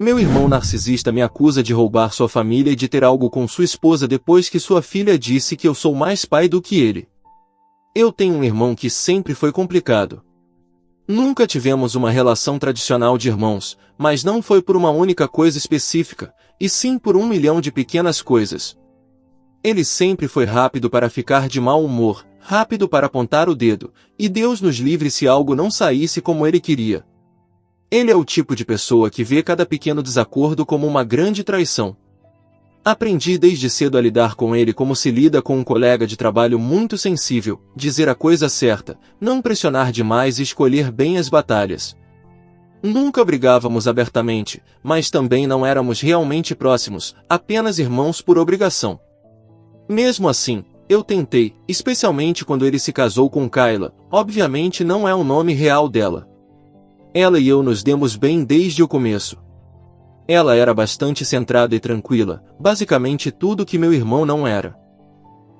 Meu irmão narcisista me acusa de roubar sua família e de ter algo com sua esposa depois que sua filha disse que eu sou mais pai do que ele. Eu tenho um irmão que sempre foi complicado. Nunca tivemos uma relação tradicional de irmãos, mas não foi por uma única coisa específica, e sim por 1 milhão de pequenas coisas. Ele sempre foi rápido para ficar de mau humor, rápido para apontar o dedo, e Deus nos livre se algo não saísse como ele queria. Ele é o tipo de pessoa que vê cada pequeno desacordo como uma grande traição. Aprendi desde cedo a lidar com ele como se lida com um colega de trabalho muito sensível, dizer a coisa certa, não pressionar demais e escolher bem as batalhas. Nunca brigávamos abertamente, mas também não éramos realmente próximos, apenas irmãos por obrigação. Mesmo assim, eu tentei, especialmente quando ele se casou com Kayla, obviamente não é o nome real dela. Ela e eu nos demos bem desde o começo. Ela era bastante centrada e tranquila, basicamente tudo que meu irmão não era.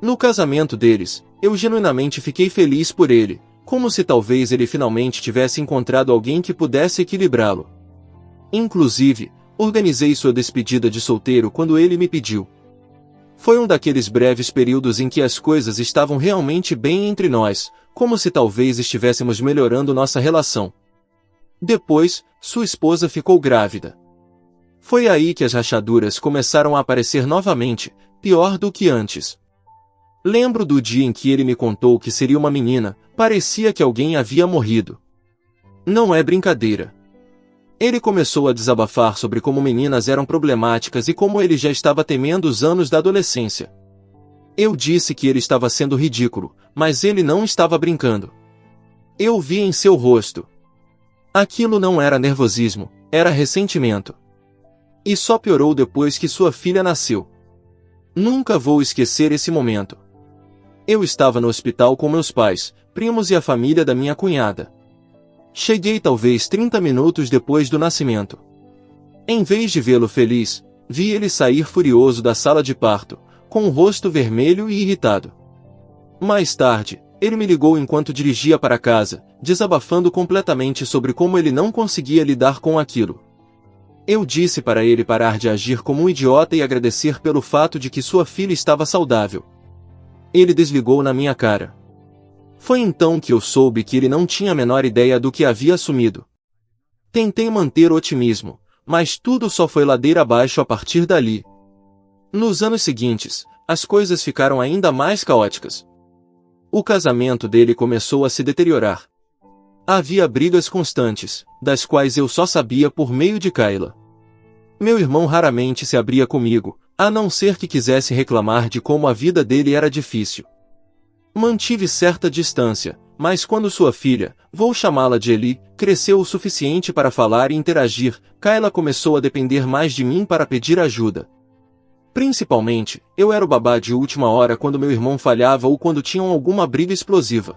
No casamento deles, eu genuinamente fiquei feliz por ele, como se talvez ele finalmente tivesse encontrado alguém que pudesse equilibrá-lo. Inclusive, organizei sua despedida de solteiro quando ele me pediu. Foi um daqueles breves períodos em que as coisas estavam realmente bem entre nós, como se talvez estivéssemos melhorando nossa relação. Depois, sua esposa ficou grávida. Foi aí que as rachaduras começaram a aparecer novamente, pior do que antes. Lembro do dia em que ele me contou que seria uma menina, parecia que alguém havia morrido. Não é brincadeira. Ele começou a desabafar sobre como meninas eram problemáticas e como ele já estava temendo os anos da adolescência. Eu disse que ele estava sendo ridículo, mas ele não estava brincando. Eu vi em seu rosto. Aquilo não era nervosismo, era ressentimento. E só piorou depois que sua filha nasceu. Nunca vou esquecer esse momento. Eu estava no hospital com meus pais, primos e a família da minha cunhada. Cheguei talvez 30 minutos depois do nascimento. Em vez de vê-lo feliz, vi ele sair furioso da sala de parto, com o rosto vermelho e irritado. Mais tarde, ele me ligou enquanto dirigia para casa, desabafando completamente sobre como ele não conseguia lidar com aquilo. Eu disse para ele parar de agir como um idiota e agradecer pelo fato de que sua filha estava saudável. Ele desligou na minha cara. Foi então que eu soube que ele não tinha a menor ideia do que havia assumido. Tentei manter o otimismo, mas tudo só foi ladeira abaixo a partir dali. Nos anos seguintes, as coisas ficaram ainda mais caóticas. O casamento dele começou a se deteriorar. Havia brigas constantes, das quais eu só sabia por meio de Kayla. Meu irmão raramente se abria comigo, a não ser que quisesse reclamar de como a vida dele era difícil. Mantive certa distância, mas quando sua filha, vou chamá-la de Eli, cresceu o suficiente para falar e interagir, Kayla começou a depender mais de mim para pedir ajuda. Principalmente, eu era o babá de última hora quando meu irmão falhava ou quando tinham alguma briga explosiva.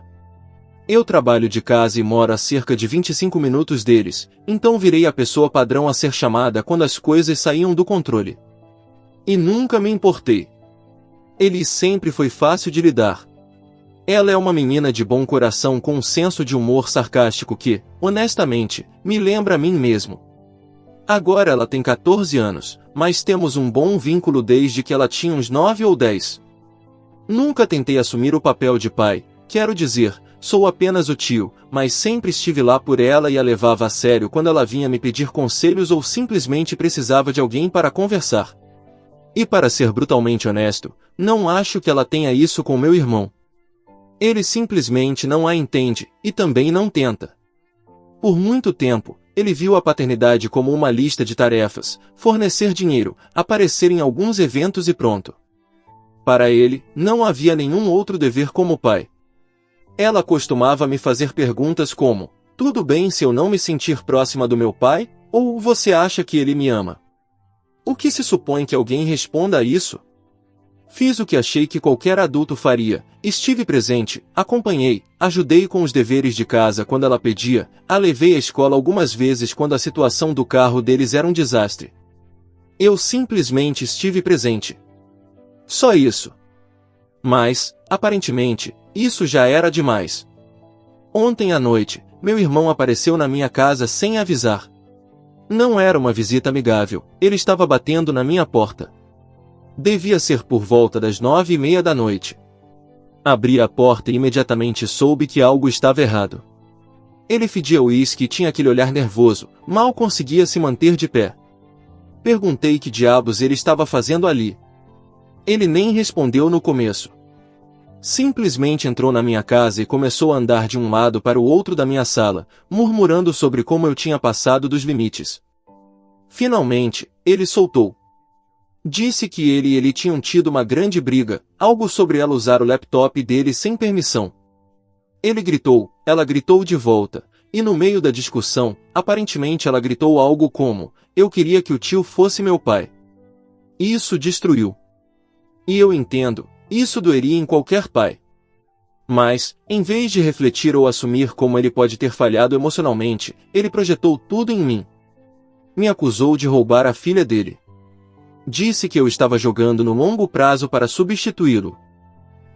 Eu trabalho de casa e moro a cerca de 25 minutos deles, então virei a pessoa padrão a ser chamada quando as coisas saíam do controle. E nunca me importei. Ele sempre foi fácil de lidar. Ela é uma menina de bom coração com um senso de humor sarcástico que, honestamente, me lembra a mim mesmo. Agora ela tem 14 anos, mas temos um bom vínculo desde que ela tinha uns 9 ou 10. Nunca tentei assumir o papel de pai, quero dizer, sou apenas o tio, mas sempre estive lá por ela e a levava a sério quando ela vinha me pedir conselhos ou simplesmente precisava de alguém para conversar. E para ser brutalmente honesto, não acho que ela tenha isso com meu irmão. Ele simplesmente não a entende, e também não tenta. Por muito tempo, ele viu a paternidade como uma lista de tarefas, fornecer dinheiro, aparecer em alguns eventos e pronto. Para ele, não havia nenhum outro dever como pai. Ela costumava me fazer perguntas como, tudo bem se eu não me sentir próxima do meu pai, ou você acha que ele me ama? O que se supõe que alguém responda a isso? Fiz o que achei que qualquer adulto faria, estive presente, acompanhei, ajudei com os deveres de casa quando ela pedia, a levei à escola algumas vezes quando a situação do carro deles era um desastre. Eu simplesmente estive presente. Só isso. Mas, aparentemente, isso já era demais. Ontem à noite, meu irmão apareceu na minha casa sem avisar. Não era uma visita amigável, ele estava batendo na minha porta. Devia ser por volta das 9:30 da noite. Abri a porta e imediatamente soube que algo estava errado. Ele fedia uísque e tinha aquele olhar nervoso, mal conseguia se manter de pé. Perguntei que diabos ele estava fazendo ali. Ele nem respondeu no começo. Simplesmente entrou na minha casa e começou a andar de um lado para o outro da minha sala, murmurando sobre como eu tinha passado dos limites. Finalmente, ele soltou. Disse que ele e ele tinham tido uma grande briga, algo sobre ela usar o laptop dele sem permissão. Ele gritou, ela gritou de volta, e no meio da discussão, aparentemente ela gritou algo como, eu queria que o tio fosse meu pai. Isso destruiu. E eu entendo, isso doeria em qualquer pai. Mas, em vez de refletir ou assumir como ele pode ter falhado emocionalmente, ele projetou tudo em mim. Me acusou de roubar a filha dele. Disse que eu estava jogando no longo prazo para substituí-lo.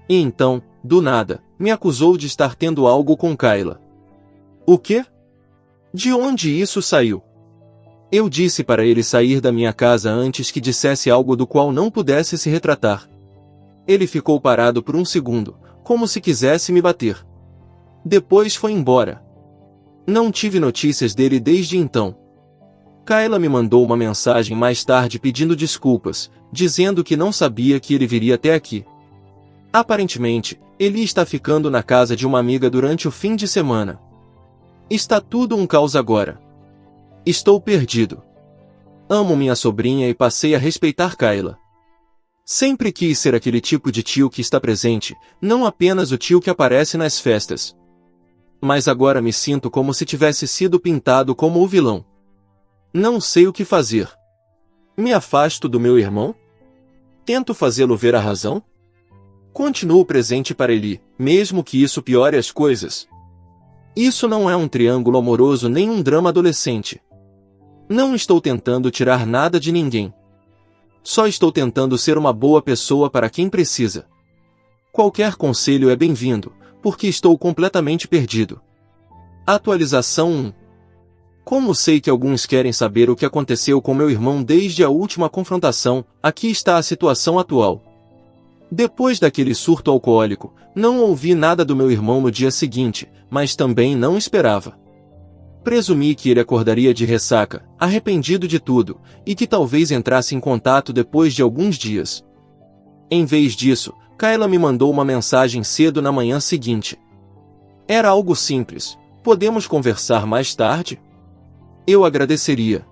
E então, do nada, me acusou de estar tendo algo com Kayla. O quê? De onde isso saiu? Eu disse para ele sair da minha casa antes que dissesse algo do qual não pudesse se retratar. Ele ficou parado por um segundo, como se quisesse me bater. Depois foi embora. Não tive notícias dele desde então. Kayla me mandou uma mensagem mais tarde pedindo desculpas, dizendo que não sabia que ele viria até aqui. Aparentemente, ele está ficando na casa de uma amiga durante o fim de semana. Está tudo um caos agora. Estou perdido. Amo minha sobrinha e passei a respeitar Kayla. Sempre quis ser aquele tipo de tio que está presente, não apenas o tio que aparece nas festas. Mas agora me sinto como se tivesse sido pintado como o vilão. Não sei o que fazer. Me afasto do meu irmão? Tento fazê-lo ver a razão? Continuo presente para ele, mesmo que isso piore as coisas. Isso não é um triângulo amoroso nem um drama adolescente. Não estou tentando tirar nada de ninguém. Só estou tentando ser uma boa pessoa para quem precisa. Qualquer conselho é bem-vindo, porque estou completamente perdido. Atualização 1. Como sei que alguns querem saber o que aconteceu com meu irmão desde a última confrontação, aqui está a situação atual. Depois daquele surto alcoólico, não ouvi nada do meu irmão no dia seguinte, mas também não esperava. Presumi que ele acordaria de ressaca, arrependido de tudo, e que talvez entrasse em contato depois de alguns dias. Em vez disso, Kayla me mandou uma mensagem cedo na manhã seguinte. Era algo simples. Podemos conversar mais tarde? Eu agradeceria.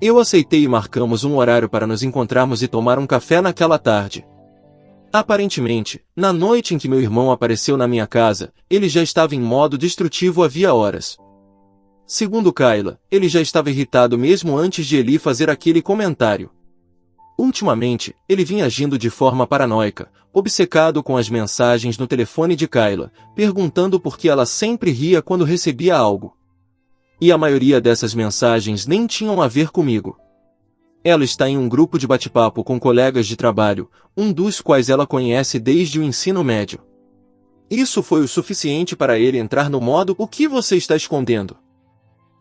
Eu aceitei e marcamos um horário para nos encontrarmos e tomar um café naquela tarde. Aparentemente, na noite em que meu irmão apareceu na minha casa, ele já estava em modo destrutivo havia horas. Segundo Kayla, ele já estava irritado mesmo antes de Eli fazer aquele comentário. Ultimamente, ele vinha agindo de forma paranoica, obcecado com as mensagens no telefone de Kayla, perguntando por que ela sempre ria quando recebia algo. E a maioria dessas mensagens nem tinham a ver comigo. Ela está em um grupo de bate-papo com colegas de trabalho, um dos quais ela conhece desde o ensino médio. Isso foi o suficiente para ele entrar no modo "o que você está escondendo?".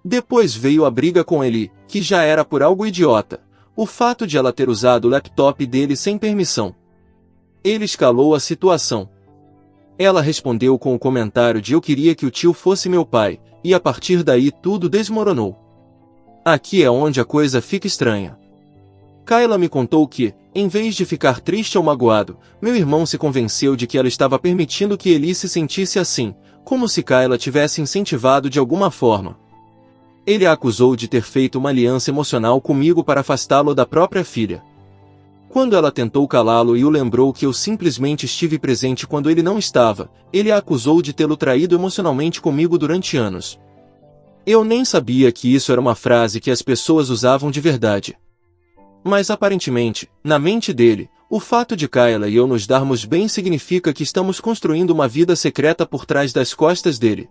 Depois veio a briga com ele, que já era por algo idiota, o fato de ela ter usado o laptop dele sem permissão. Ele escalou a situação. Ela respondeu com o comentário de "eu queria que o tio fosse meu pai", e a partir daí tudo desmoronou. Aqui é onde a coisa fica estranha. Kayla me contou que, em vez de ficar triste ou magoado, meu irmão se convenceu de que ela estava permitindo que Eli se sentisse assim, como se Kayla tivesse incentivado de alguma forma. Ele a acusou de ter feito uma aliança emocional comigo para afastá-lo da própria filha. Quando ela tentou calá-lo e o lembrou que eu simplesmente estive presente quando ele não estava, ele a acusou de tê-lo traído emocionalmente comigo durante anos. Eu nem sabia que isso era uma frase que as pessoas usavam de verdade. Mas aparentemente, na mente dele, o fato de Kayla e eu nos darmos bem significa que estamos construindo uma vida secreta por trás das costas dele.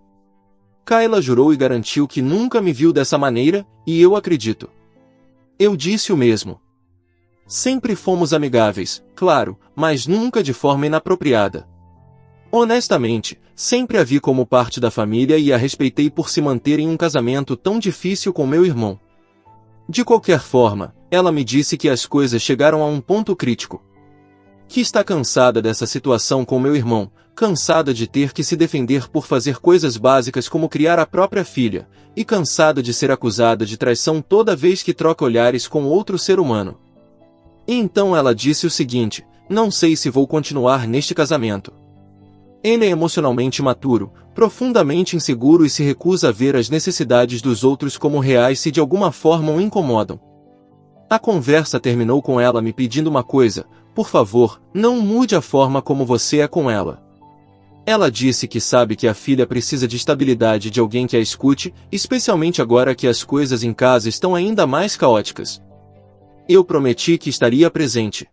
Kayla jurou e garantiu que nunca me viu dessa maneira, e eu acredito. Eu disse o mesmo. Sempre fomos amigáveis, claro, mas nunca de forma inapropriada. Honestamente, sempre a vi como parte da família e a respeitei por se manter em um casamento tão difícil com meu irmão. De qualquer forma, ela me disse que as coisas chegaram a um ponto crítico. Que está cansada dessa situação com meu irmão, cansada de ter que se defender por fazer coisas básicas como criar a própria filha, e cansada de ser acusada de traição toda vez que troca olhares com outro ser humano. E então ela disse o seguinte: não sei se vou continuar neste casamento. Ele é emocionalmente imaturo, profundamente inseguro e se recusa a ver as necessidades dos outros como reais se de alguma forma o incomodam. A conversa terminou com ela me pedindo uma coisa: por favor, não mude a forma como você é com ela. Ela disse que sabe que a filha precisa de estabilidade, de alguém que a escute, especialmente agora que as coisas em casa estão ainda mais caóticas. Eu prometi que estaria presente.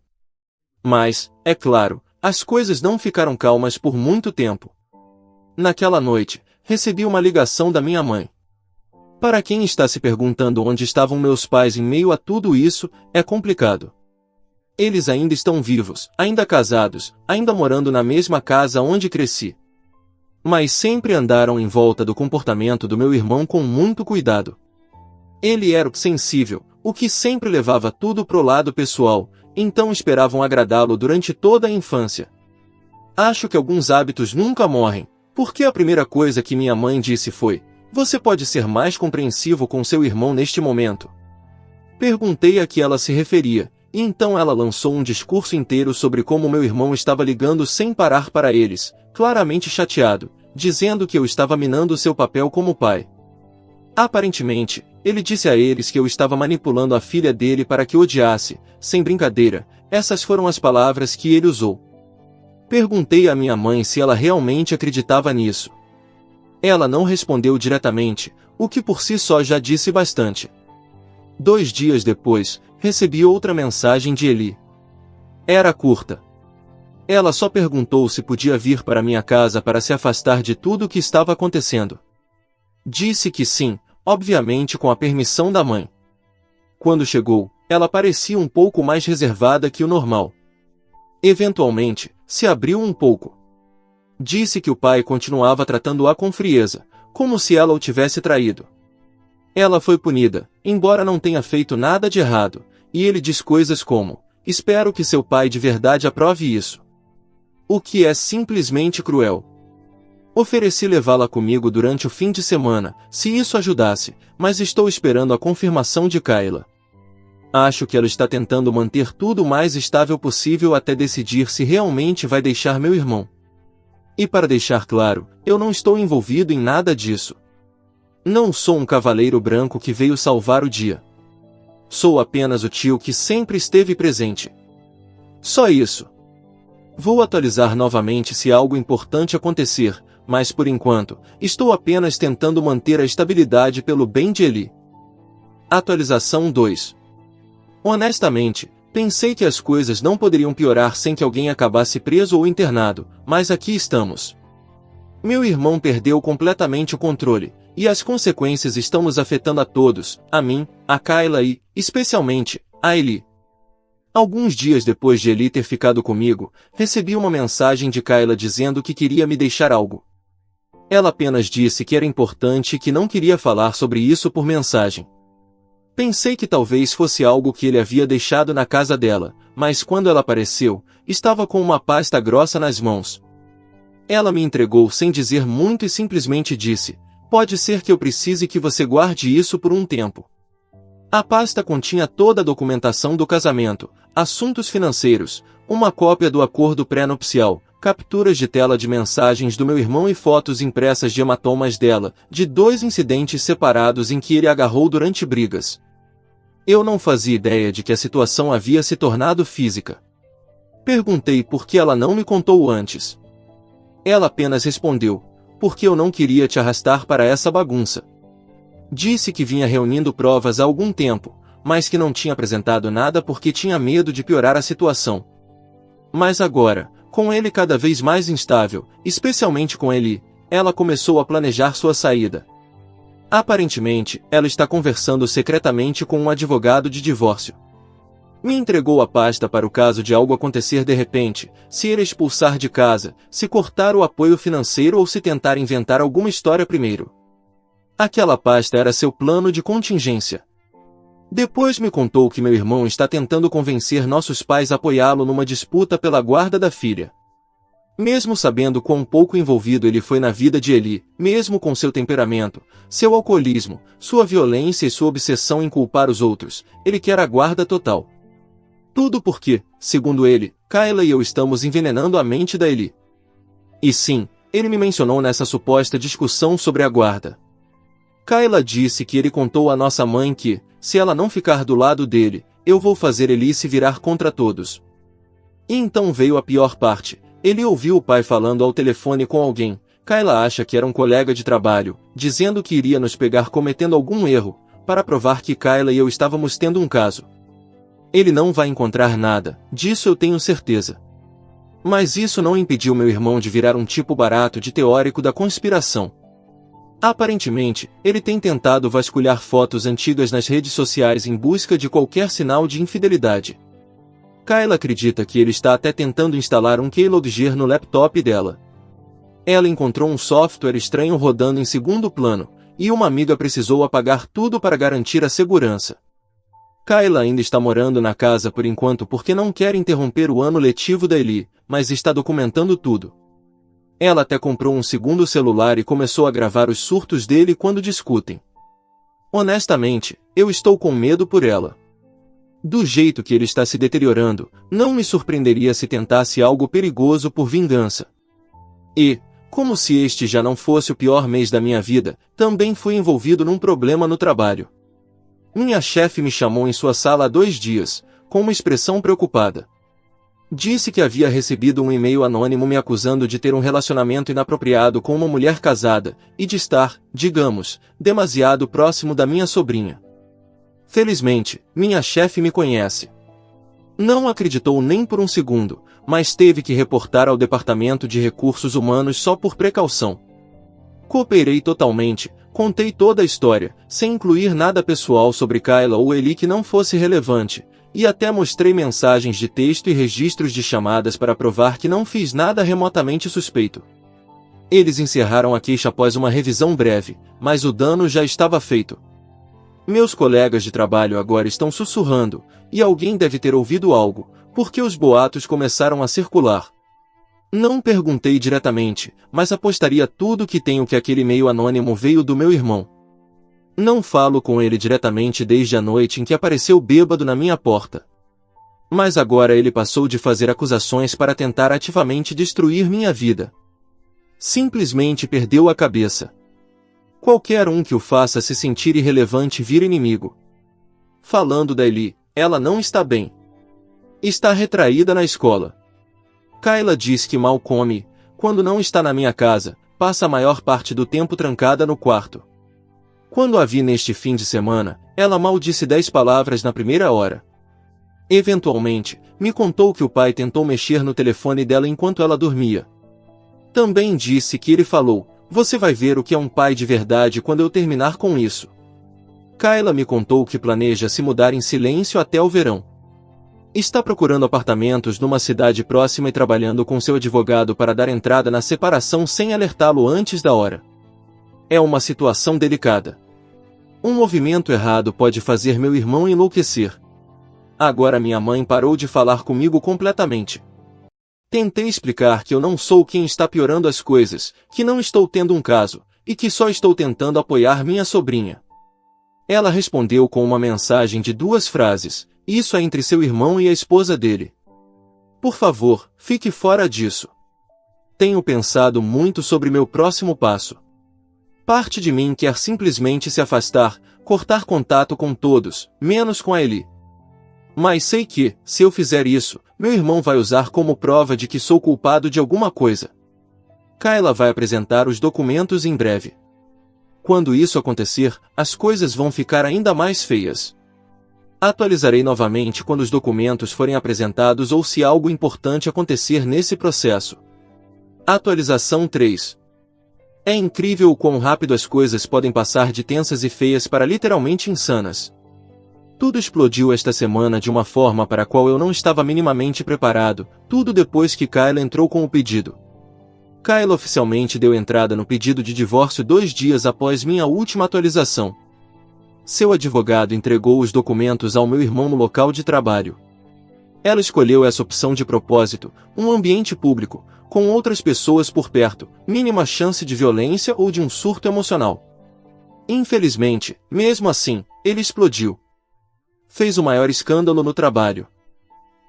Mas, é claro, as coisas não ficaram calmas por muito tempo. Naquela noite, recebi uma ligação da minha mãe. Para quem está se perguntando onde estavam meus pais em meio a tudo isso, é complicado. Eles ainda estão vivos, ainda casados, ainda morando na mesma casa onde cresci. Mas sempre andaram em volta do comportamento do meu irmão com muito cuidado. Ele era sensível, o que sempre levava tudo pro lado pessoal, então esperavam agradá-lo durante toda a infância. Acho que alguns hábitos nunca morrem, porque a primeira coisa que minha mãe disse foi: você pode ser mais compreensivo com seu irmão neste momento? Perguntei a que ela se referia, e então ela lançou um discurso inteiro sobre como meu irmão estava ligando sem parar para eles, claramente chateado, dizendo que eu estava minando seu papel como pai. Aparentemente, ele disse a eles que eu estava manipulando a filha dele para que odiasse, sem brincadeira, essas foram as palavras que ele usou. Perguntei à minha mãe se ela realmente acreditava nisso. Ela não respondeu diretamente, o que por si só já disse bastante. 2 dias depois, recebi outra mensagem de Eli. Era curta. Ela só perguntou se podia vir para minha casa para se afastar de tudo o que estava acontecendo. Disse que sim, obviamente com a permissão da mãe. Quando chegou, ela parecia um pouco mais reservada que o normal. Eventualmente, se abriu um pouco. Disse que o pai continuava tratando-a com frieza, como se ela o tivesse traído. Ela foi punida, embora não tenha feito nada de errado, e ele diz coisas como: espero que seu pai de verdade aprove isso. O que é simplesmente cruel. Ofereci levá-la comigo durante o fim de semana, se isso ajudasse, mas estou esperando a confirmação de Kayla. Acho que ela está tentando manter tudo o mais estável possível até decidir se realmente vai deixar meu irmão. E para deixar claro, eu não estou envolvido em nada disso. Não sou um cavaleiro branco que veio salvar o dia. Sou apenas o tio que sempre esteve presente. Só isso. Vou atualizar novamente se algo importante acontecer, mas por enquanto, estou apenas tentando manter a estabilidade pelo bem de Eli. Atualização 2. Honestamente, pensei que as coisas não poderiam piorar sem que alguém acabasse preso ou internado, mas aqui estamos. Meu irmão perdeu completamente o controle, e as consequências estão nos afetando a todos, a mim, a Kayla e, especialmente, a Eli. Alguns dias depois de Eli ter ficado comigo, recebi uma mensagem de Kayla dizendo que queria me deixar algo. Ela apenas disse que era importante e que não queria falar sobre isso por mensagem. Pensei que talvez fosse algo que ele havia deixado na casa dela, mas quando ela apareceu, estava com uma pasta grossa nas mãos. Ela me entregou sem dizer muito e simplesmente disse: pode ser que eu precise que você guarde isso por um tempo. A pasta continha toda a documentação do casamento, assuntos financeiros, uma cópia do acordo pré-nupcial, capturas de tela de mensagens do meu irmão e fotos impressas de hematomas dela, de 2 incidentes separados em que ele agarrou durante brigas. Eu não fazia ideia de que a situação havia se tornado física. Perguntei por que ela não me contou antes. Ela apenas respondeu: porque eu não queria te arrastar para essa bagunça. Disse que vinha reunindo provas há algum tempo, mas que não tinha apresentado nada porque tinha medo de piorar a situação. Mas agora, com ele cada vez mais instável, especialmente com Eli, ela começou a planejar sua saída. Aparentemente, ela está conversando secretamente com um advogado de divórcio. Me entregou a pasta para o caso de algo acontecer de repente, se ele expulsar de casa, se cortar o apoio financeiro ou se tentar inventar alguma história primeiro. Aquela pasta era seu plano de contingência. Depois me contou que meu irmão está tentando convencer nossos pais a apoiá-lo numa disputa pela guarda da filha. Mesmo sabendo quão pouco envolvido ele foi na vida de Eli, mesmo com seu temperamento, seu alcoolismo, sua violência e sua obsessão em culpar os outros, ele quer a guarda total. Tudo porque, segundo ele, Kayla e eu estamos envenenando a mente da Eli. E sim, ele me mencionou nessa suposta discussão sobre a guarda. Kayla disse que ele contou à nossa mãe que, se ela não ficar do lado dele, eu vou fazer Eli se virar contra todos. E então veio a pior parte. Ele ouviu o pai falando ao telefone com alguém. Kayla acha que era um colega de trabalho, dizendo que iria nos pegar cometendo algum erro, para provar que Kayla e eu estávamos tendo um caso. Ele não vai encontrar nada, disso eu tenho certeza. Mas isso não impediu meu irmão de virar um tipo barato de teórico da conspiração. Aparentemente, ele tem tentado vasculhar fotos antigas nas redes sociais em busca de qualquer sinal de infidelidade. Kayla acredita que ele está até tentando instalar um keylogger no laptop dela. Ela encontrou um software estranho rodando em segundo plano, e uma amiga precisou apagar tudo para garantir a segurança. Kayla ainda está morando na casa por enquanto porque não quer interromper o ano letivo da Eli, mas está documentando tudo. Ela até comprou um segundo celular e começou a gravar os surtos dele quando discutem. Honestamente, eu estou com medo por ela. Do jeito que ele está se deteriorando, não me surpreenderia se tentasse algo perigoso por vingança. E, como se este já não fosse o pior mês da minha vida, também fui envolvido num problema no trabalho. Minha chefe me chamou em sua sala há 2 dias, com uma expressão preocupada. Disse que havia recebido um e-mail anônimo me acusando de ter um relacionamento inapropriado com uma mulher casada, e de estar, digamos, demasiado próximo da minha sobrinha. Felizmente, minha chefe me conhece. Não acreditou nem por um segundo, mas teve que reportar ao Departamento de Recursos Humanos só por precaução. Cooperei totalmente, contei toda a história, sem incluir nada pessoal sobre Kayla ou Eli que não fosse relevante, e até mostrei mensagens de texto e registros de chamadas para provar que não fiz nada remotamente suspeito. Eles encerraram a queixa após uma revisão breve, mas o dano já estava feito. Meus colegas de trabalho agora estão sussurrando, e alguém deve ter ouvido algo, porque os boatos começaram a circular. Não perguntei diretamente, mas apostaria tudo que tenho que aquele e-mail anônimo veio do meu irmão. Não falo com ele diretamente desde a noite em que apareceu bêbado na minha porta. Mas agora ele passou de fazer acusações para tentar ativamente destruir minha vida. Simplesmente perdeu a cabeça. Qualquer um que o faça se sentir irrelevante vira inimigo. Falando da Eli, ela não está bem. Está retraída na escola. Kayla diz que mal come, quando não está na minha casa, passa a maior parte do tempo trancada no quarto. Quando a vi neste fim de semana, ela mal disse 10 palavras na primeira hora. Eventualmente, me contou que o pai tentou mexer no telefone dela enquanto ela dormia. Também disse que ele falou: "Você vai ver o que é um pai de verdade quando eu terminar com isso." Kayla me contou que planeja se mudar em silêncio até o verão. Está procurando apartamentos numa cidade próxima e trabalhando com seu advogado para dar entrada na separação sem alertá-lo antes da hora. É uma situação delicada. Um movimento errado pode fazer meu irmão enlouquecer. Agora minha mãe parou de falar comigo completamente. Tentei explicar que eu não sou quem está piorando as coisas, que não estou tendo um caso, e que só estou tentando apoiar minha sobrinha. Ela respondeu com uma mensagem de 2 frases: "Isso é entre seu irmão e a esposa dele. Por favor, fique fora disso." Tenho pensado muito sobre meu próximo passo. Parte de mim quer simplesmente se afastar, cortar contato com todos, menos com a Eli. Mas sei que, se eu fizer isso, meu irmão vai usar como prova de que sou culpado de alguma coisa. Kayla vai apresentar os documentos em breve. Quando isso acontecer, as coisas vão ficar ainda mais feias. Atualizarei novamente quando os documentos forem apresentados ou se algo importante acontecer nesse processo. Atualização 3. É incrível o quão rápido as coisas podem passar de tensas e feias para literalmente insanas. Tudo explodiu esta semana de uma forma para a qual eu não estava minimamente preparado, tudo depois que Kayla entrou com o pedido. Kayla oficialmente deu entrada no pedido de divórcio 2 dias após minha última atualização. seu advogado entregou os documentos ao meu irmão no local de trabalho. Ela escolheu essa opção de propósito, um ambiente público, com outras pessoas por perto, mínima chance de violência ou de um surto emocional. Infelizmente, mesmo assim, ele explodiu. Fez o maior escândalo no trabalho.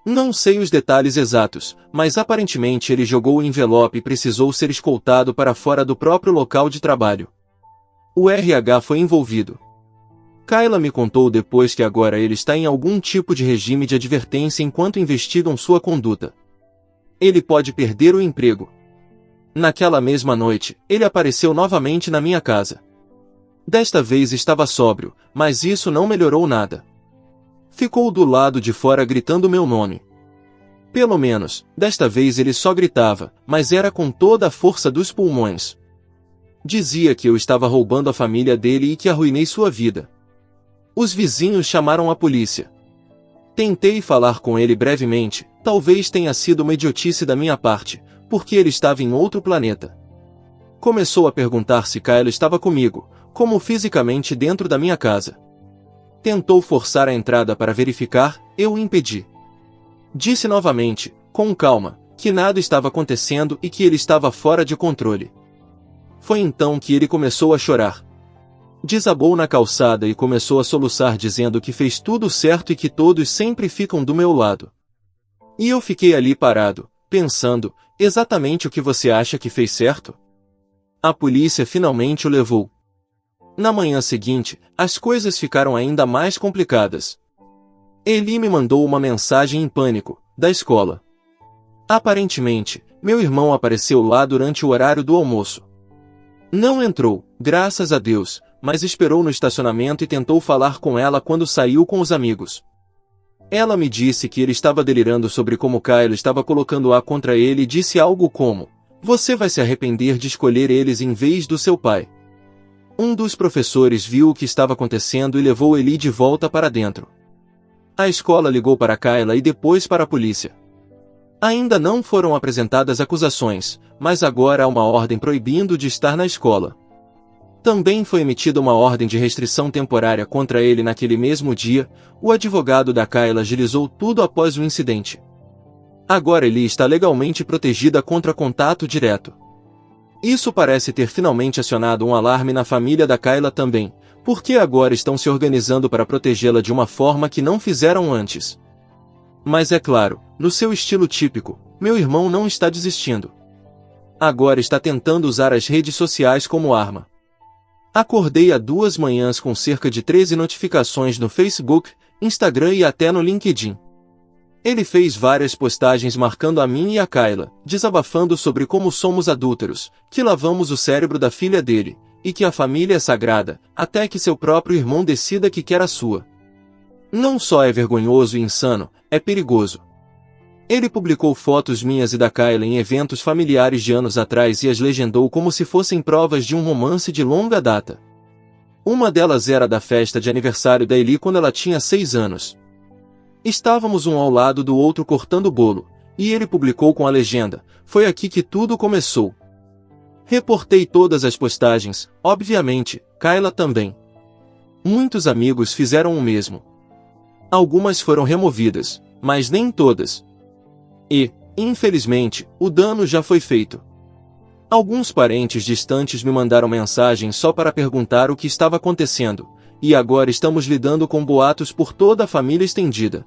Não sei os detalhes exatos, mas aparentemente ele jogou o envelope e precisou ser escoltado para fora do próprio local de trabalho. O RH foi envolvido. Kayla me contou depois que agora ele está em algum tipo de regime de advertência enquanto investigam sua conduta. Ele pode perder o emprego. Naquela mesma noite, ele apareceu novamente na minha casa. Desta vez estava sóbrio, mas isso não melhorou nada. Ficou do lado de fora gritando meu nome. Pelo menos, desta vez ele só gritava, mas era com toda a força dos pulmões. Dizia que eu estava roubando a família dele e que arruinei sua vida. Os vizinhos chamaram a polícia. Tentei falar com ele brevemente, talvez tenha sido uma idiotice da minha parte, porque ele estava em outro planeta. Começou a perguntar se Kayla estava comigo, como fisicamente dentro da minha casa. Tentou forçar a entrada para verificar, eu o impedi. Disse novamente, com calma, que nada estava acontecendo e que ele estava fora de controle. Foi então que ele começou a chorar. Desabou na calçada e começou a soluçar dizendo que fez tudo certo e que todos sempre ficam do meu lado. E eu fiquei ali parado, pensando, exatamente o que você acha que fez certo? A polícia finalmente o levou. Na manhã seguinte, as coisas ficaram ainda mais complicadas. Eli me mandou uma mensagem em pânico, da escola. Aparentemente, meu irmão apareceu lá durante o horário do almoço. Não entrou, graças a Deus, mas esperou no estacionamento e tentou falar com ela quando saiu com os amigos. Ela me disse que ele estava delirando sobre como Kayla estava colocando-a contra ele e disse algo como: "Você vai se arrepender de escolher eles em vez do seu pai." Um dos professores viu o que estava acontecendo e levou Eli de volta para dentro. A escola ligou para Kayla e depois para a polícia. Ainda não foram apresentadas acusações, mas agora há uma ordem proibindo de estar na escola. Também foi emitida uma ordem de restrição temporária contra ele naquele mesmo dia. O advogado da Kayla agilizou tudo após o incidente. Agora Eli está legalmente protegida contra contato direto. Isso parece ter finalmente acionado um alarme na família da Kayla também, porque agora estão se organizando para protegê-la de uma forma que não fizeram antes. Mas é claro, no seu estilo típico, meu irmão não está desistindo. Agora está tentando usar as redes sociais como arma. Acordei há 2 manhãs com cerca de 13 notificações no Facebook, Instagram e até no LinkedIn. Ele fez várias postagens marcando a mim e a Kayla, desabafando sobre como somos adúlteros, que lavamos o cérebro da filha dele, e que a família é sagrada, até que seu próprio irmão decida que quer a sua. Não só é vergonhoso e insano, é perigoso. Ele publicou fotos minhas e da Kayla em eventos familiares de anos atrás e as legendou como se fossem provas de um romance de longa data. Uma delas era da festa de aniversário da Eli quando ela tinha 6 anos. Estávamos um ao lado do outro cortando o bolo, e ele publicou com a legenda: "Foi aqui que tudo começou." Reportei todas as postagens, obviamente, Kayla também. Muitos amigos fizeram o mesmo. Algumas foram removidas, mas nem todas. E, infelizmente, o dano já foi feito. Alguns parentes distantes me mandaram mensagem só para perguntar o que estava acontecendo, e agora estamos lidando com boatos por toda a família estendida.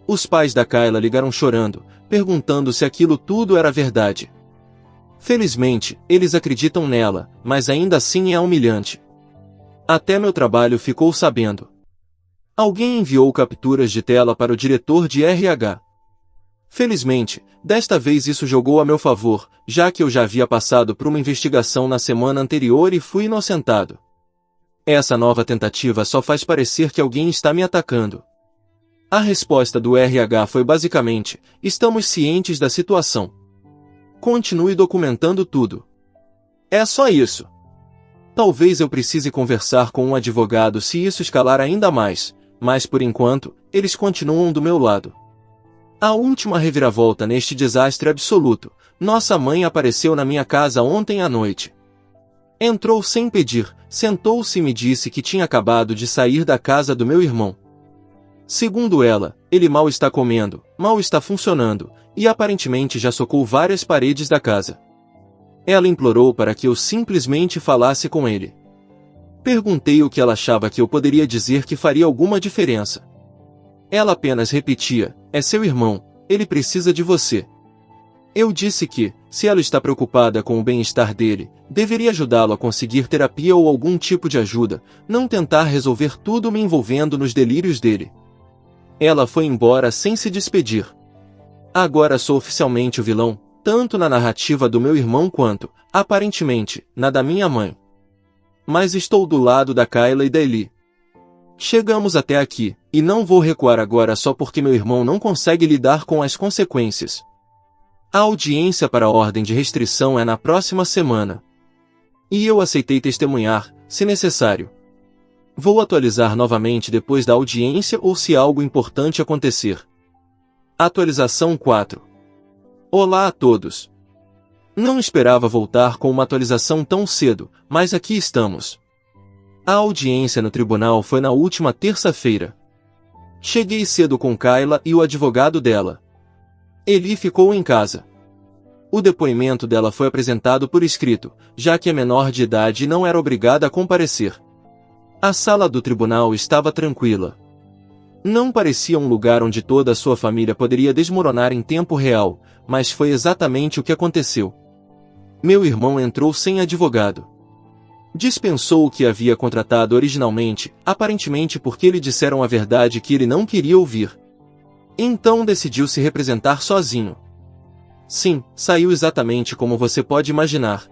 Os pais da Kayla ligaram chorando, perguntando se aquilo tudo era verdade. Felizmente, eles acreditam nela, mas ainda assim é humilhante. Até meu trabalho ficou sabendo. Alguém enviou capturas de tela para o diretor de RH. Felizmente, desta vez isso jogou a meu favor, já que eu já havia passado por uma investigação na semana anterior e fui inocentado. Essa nova tentativa só faz parecer que alguém está me atacando. A resposta do RH foi basicamente: "Estamos cientes da situação. Continue documentando tudo." É só isso. Talvez eu precise conversar com um advogado se isso escalar ainda mais, mas por enquanto, eles continuam do meu lado. A última reviravolta neste desastre absoluto: nossa mãe apareceu na minha casa ontem à noite. Entrou sem pedir, sentou-se e me disse que tinha acabado de sair da casa do meu irmão. Segundo ela, ele mal está comendo, mal está funcionando, e aparentemente já socou várias paredes da casa. Ela implorou para que eu simplesmente falasse com ele. Perguntei o que ela achava que eu poderia dizer que faria alguma diferença. Ela apenas repetia: é seu irmão, ele precisa de você. Eu disse que, se ela está preocupada com o bem-estar dele, deveria ajudá-lo a conseguir terapia ou algum tipo de ajuda, não tentar resolver tudo me envolvendo nos delírios dele. Ela foi embora sem se despedir. Agora sou oficialmente o vilão, tanto na narrativa do meu irmão quanto, aparentemente, na da minha mãe. Mas estou do lado da Kayla e da Ellie. Chegamos até aqui, e não vou recuar agora só porque meu irmão não consegue lidar com as consequências. A audiência para a ordem de restrição é na próxima semana. E eu aceitei testemunhar, se necessário. Vou atualizar novamente depois da audiência ou se algo importante acontecer. Atualização 4. Olá a todos. Não esperava voltar com uma atualização tão cedo, mas aqui estamos. A audiência no tribunal foi na última terça-feira. Cheguei cedo com Kayla e o advogado dela. Ellie ficou em casa. O depoimento dela foi apresentado por escrito, já que é menor de idade e não era obrigada a comparecer. A sala do tribunal estava tranquila. Não parecia um lugar onde toda a sua família poderia desmoronar em tempo real, mas foi exatamente o que aconteceu. Meu irmão entrou sem advogado. Dispensou o que havia contratado originalmente, aparentemente porque lhe disseram a verdade que ele não queria ouvir. Então decidiu se representar sozinho. Sim, saiu exatamente como você pode imaginar.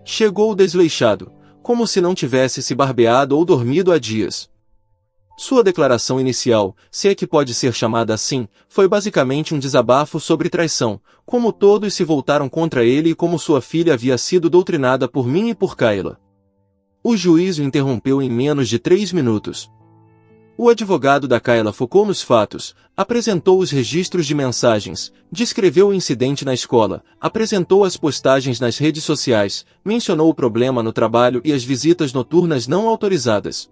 Chegou desleixado, como se não tivesse se barbeado ou dormido há dias. Sua declaração inicial, se é que pode ser chamada assim, foi basicamente um desabafo sobre traição, como todos se voltaram contra ele e como sua filha havia sido doutrinada por mim e por Kayla. O juiz o interrompeu em menos de 3 minutos. O advogado da Kayla focou nos fatos, apresentou os registros de mensagens, descreveu o incidente na escola, apresentou as postagens nas redes sociais, mencionou o problema no trabalho e as visitas noturnas não autorizadas.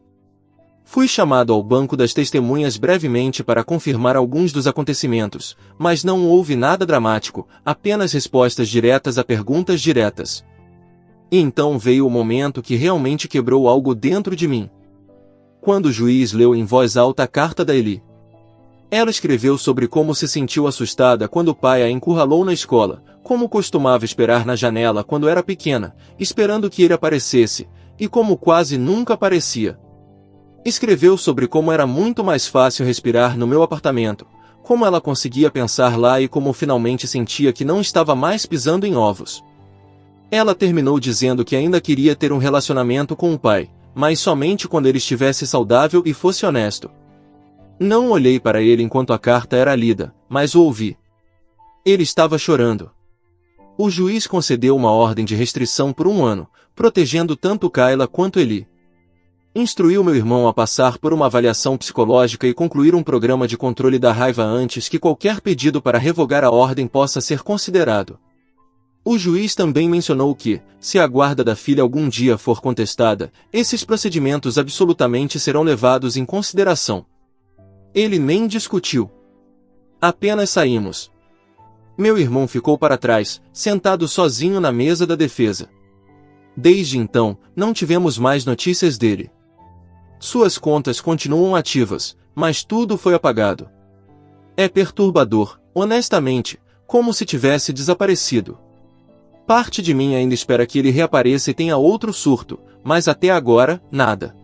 Fui chamado ao banco das testemunhas brevemente para confirmar alguns dos acontecimentos, mas não houve nada dramático, apenas respostas diretas a perguntas diretas. E então veio o momento que realmente quebrou algo dentro de mim. Quando o juiz leu em voz alta a carta da Ellie. Ela escreveu sobre como se sentiu assustada quando o pai a encurralou na escola, como costumava esperar na janela quando era pequena, esperando que ele aparecesse, e como quase nunca aparecia. Escreveu sobre como era muito mais fácil respirar no meu apartamento, como ela conseguia pensar lá e como finalmente sentia que não estava mais pisando em ovos. Ela terminou dizendo que ainda queria ter um relacionamento com o pai, mas somente quando ele estivesse saudável e fosse honesto. Não olhei para ele enquanto a carta era lida, mas o ouvi. Ele estava chorando. O juiz concedeu uma ordem de restrição por 1 ano, protegendo tanto Kayla quanto Ellie. Instruiu meu irmão a passar por uma avaliação psicológica e concluir um programa de controle da raiva antes que qualquer pedido para revogar a ordem possa ser considerado. O juiz também mencionou que, se a guarda da filha algum dia for contestada, esses procedimentos absolutamente serão levados em consideração. Ele nem discutiu. Apenas saímos. Meu irmão ficou para trás, sentado sozinho na mesa da defesa. Desde então, não tivemos mais notícias dele. Suas contas continuam ativas, mas tudo foi apagado. É perturbador, honestamente, como se tivesse desaparecido. Parte de mim ainda espera que ele reapareça e tenha outro surto, mas até agora, nada.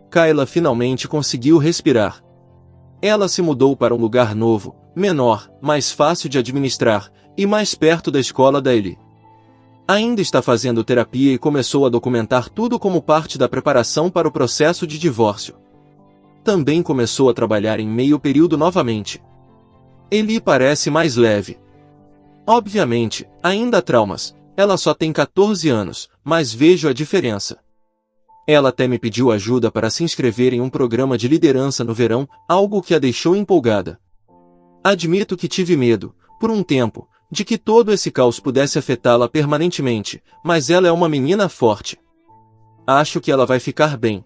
Kayla finalmente conseguiu respirar. Ela se mudou para um lugar novo, menor, mais fácil de administrar, e mais perto da escola da Ellie. Ainda está fazendo terapia e começou a documentar tudo como parte da preparação para o processo de divórcio. Também começou a trabalhar em meio período novamente. Ellie parece mais leve. Obviamente, ainda há traumas, ela só tem 14 anos, mas vejo a diferença. Ela até me pediu ajuda para se inscrever em um programa de liderança no verão, algo que a deixou empolgada. Admito que tive medo, por um tempo, de que todo esse caos pudesse afetá-la permanentemente, mas ela é uma menina forte. Acho que ela vai ficar bem.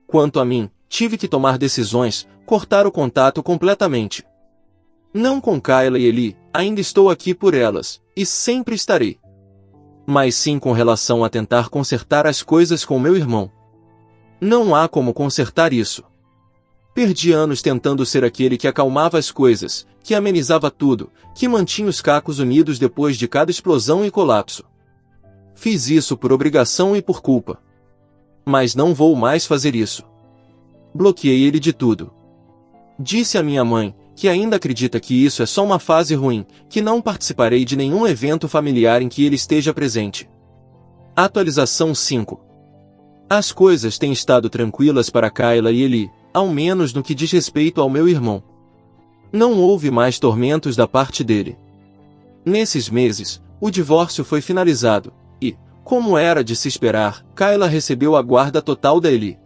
Quanto a mim, tive que tomar decisões, cortar o contato completamente. Não com Kayla e Eli, ainda estou aqui por elas, e sempre estarei. Mas sim com relação a tentar consertar as coisas com meu irmão. Não há como consertar isso. Perdi anos tentando ser aquele que acalmava as coisas, que amenizava tudo, que mantinha os cacos unidos depois de cada explosão e colapso. Fiz isso por obrigação e por culpa. Mas não vou mais fazer isso. Bloqueei ele de tudo. Disse à minha mãe, que ainda acredita que isso é só uma fase ruim, que não participarei de nenhum evento familiar em que ele esteja presente. Atualização 5. As coisas têm estado tranquilas para Kayla e Eli, ao menos no que diz respeito ao meu irmão. Não houve mais tormentos da parte dele. Nesses meses, o divórcio foi finalizado, e, como era de se esperar, Kayla recebeu a guarda total da Eli.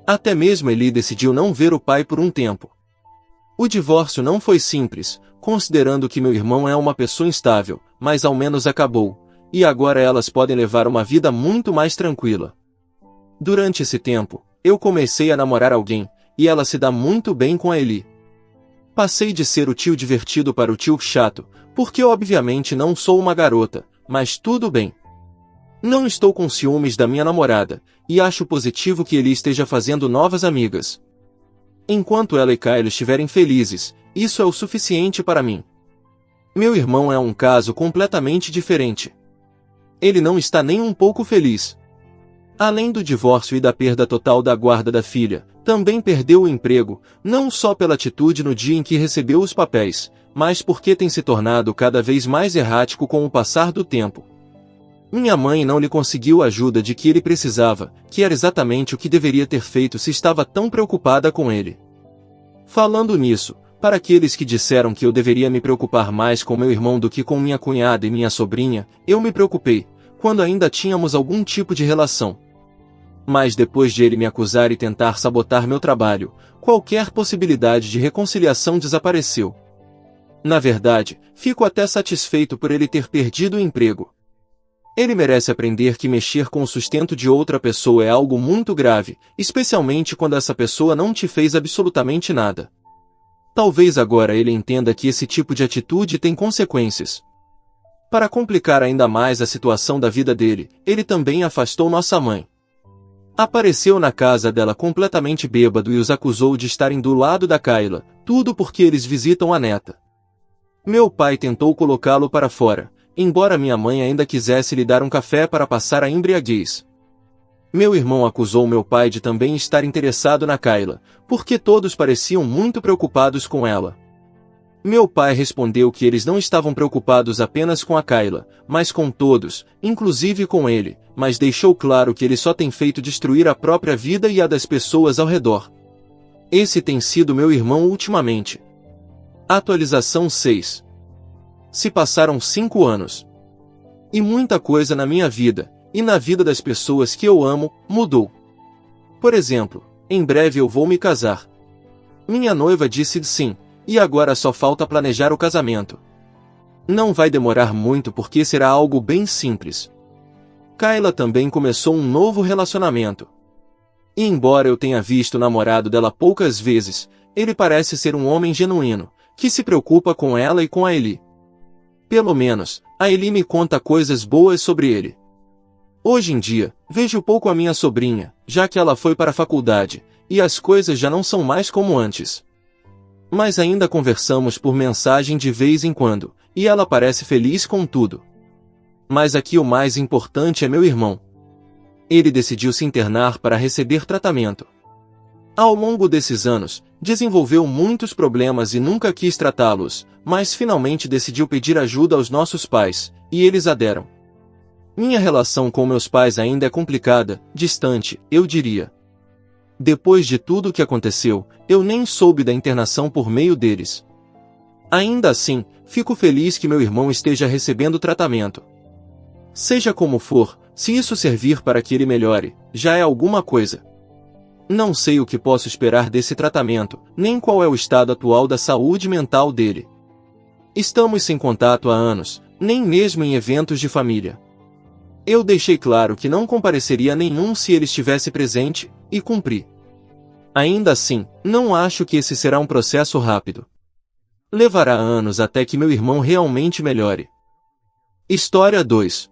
Até mesmo Eli decidiu não ver o pai por um tempo. O divórcio não foi simples, considerando que meu irmão é uma pessoa instável, mas ao menos acabou, e agora elas podem levar uma vida muito mais tranquila. Durante esse tempo, eu comecei a namorar alguém, e ela se dá muito bem com a Eli. Passei de ser o tio divertido para o tio chato, porque obviamente não sou uma garota, mas tudo bem. Não estou com ciúmes da minha namorada, e acho positivo que Eli esteja fazendo novas amigas. Enquanto ela e Kayla estiverem felizes, isso é o suficiente para mim. Meu irmão é um caso completamente diferente. Ele não está nem um pouco feliz. Além do divórcio e da perda total da guarda da filha, também perdeu o emprego, não só pela atitude no dia em que recebeu os papéis, mas porque tem se tornado cada vez mais errático com o passar do tempo. Minha mãe não lhe conseguiu a ajuda de que ele precisava, que era exatamente o que deveria ter feito se estava tão preocupada com ele. Falando nisso, para aqueles que disseram que eu deveria me preocupar mais com meu irmão do que com minha cunhada e minha sobrinha, eu me preocupei, quando ainda tínhamos algum tipo de relação. Mas depois de ele me acusar e tentar sabotar meu trabalho, qualquer possibilidade de reconciliação desapareceu. Na verdade, fico até satisfeito por ele ter perdido o emprego. Ele merece aprender que mexer com o sustento de outra pessoa é algo muito grave, especialmente quando essa pessoa não te fez absolutamente nada. Talvez agora ele entenda que esse tipo de atitude tem consequências. Para complicar ainda mais a situação da vida dele, ele também afastou nossa mãe. Apareceu na casa dela completamente bêbado e os acusou de estarem do lado da Kayla, tudo porque eles visitam a neta. Meu pai tentou colocá-lo para fora, embora minha mãe ainda quisesse lhe dar um café para passar a embriaguez. Meu irmão acusou meu pai de também estar interessado na Kayla, porque todos pareciam muito preocupados com ela. Meu pai respondeu que eles não estavam preocupados apenas com a Kayla, mas com todos, inclusive com ele, mas deixou claro que ele só tem feito destruir a própria vida e a das pessoas ao redor. Esse tem sido meu irmão ultimamente. Atualização 6. Se passaram 5 anos. E muita coisa na minha vida, e na vida das pessoas que eu amo, mudou. Por exemplo, em breve eu vou me casar. Minha noiva disse sim. E agora só falta planejar o casamento. Não vai demorar muito porque será algo bem simples. Kayla também começou um novo relacionamento. E embora eu tenha visto o namorado dela poucas vezes, ele parece ser um homem genuíno, que se preocupa com ela e com a Eli. Pelo menos, a Eli me conta coisas boas sobre ele. Hoje em dia, vejo pouco a minha sobrinha, já que ela foi para a faculdade, e as coisas já não são mais como antes. Mas ainda conversamos por mensagem de vez em quando, e ela parece feliz com tudo. Mas aqui o mais importante é meu irmão. Ele decidiu se internar para receber tratamento. Ao longo desses anos, desenvolveu muitos problemas e nunca quis tratá-los, mas finalmente decidiu pedir ajuda aos nossos pais, e eles a deram. Minha relação com meus pais ainda é complicada, distante, eu diria. Depois de tudo o que aconteceu, eu nem soube da internação por meio deles. Ainda assim, fico feliz que meu irmão esteja recebendo tratamento. Seja como for, se isso servir para que ele melhore, já é alguma coisa. Não sei o que posso esperar desse tratamento, nem qual é o estado atual da saúde mental dele. Estamos sem contato há anos, nem mesmo em eventos de família. Eu deixei claro que não compareceria a nenhum se ele estivesse presente, e cumpri. Ainda assim, não acho que esse será um processo rápido. Levará anos até que meu irmão realmente melhore. História 2.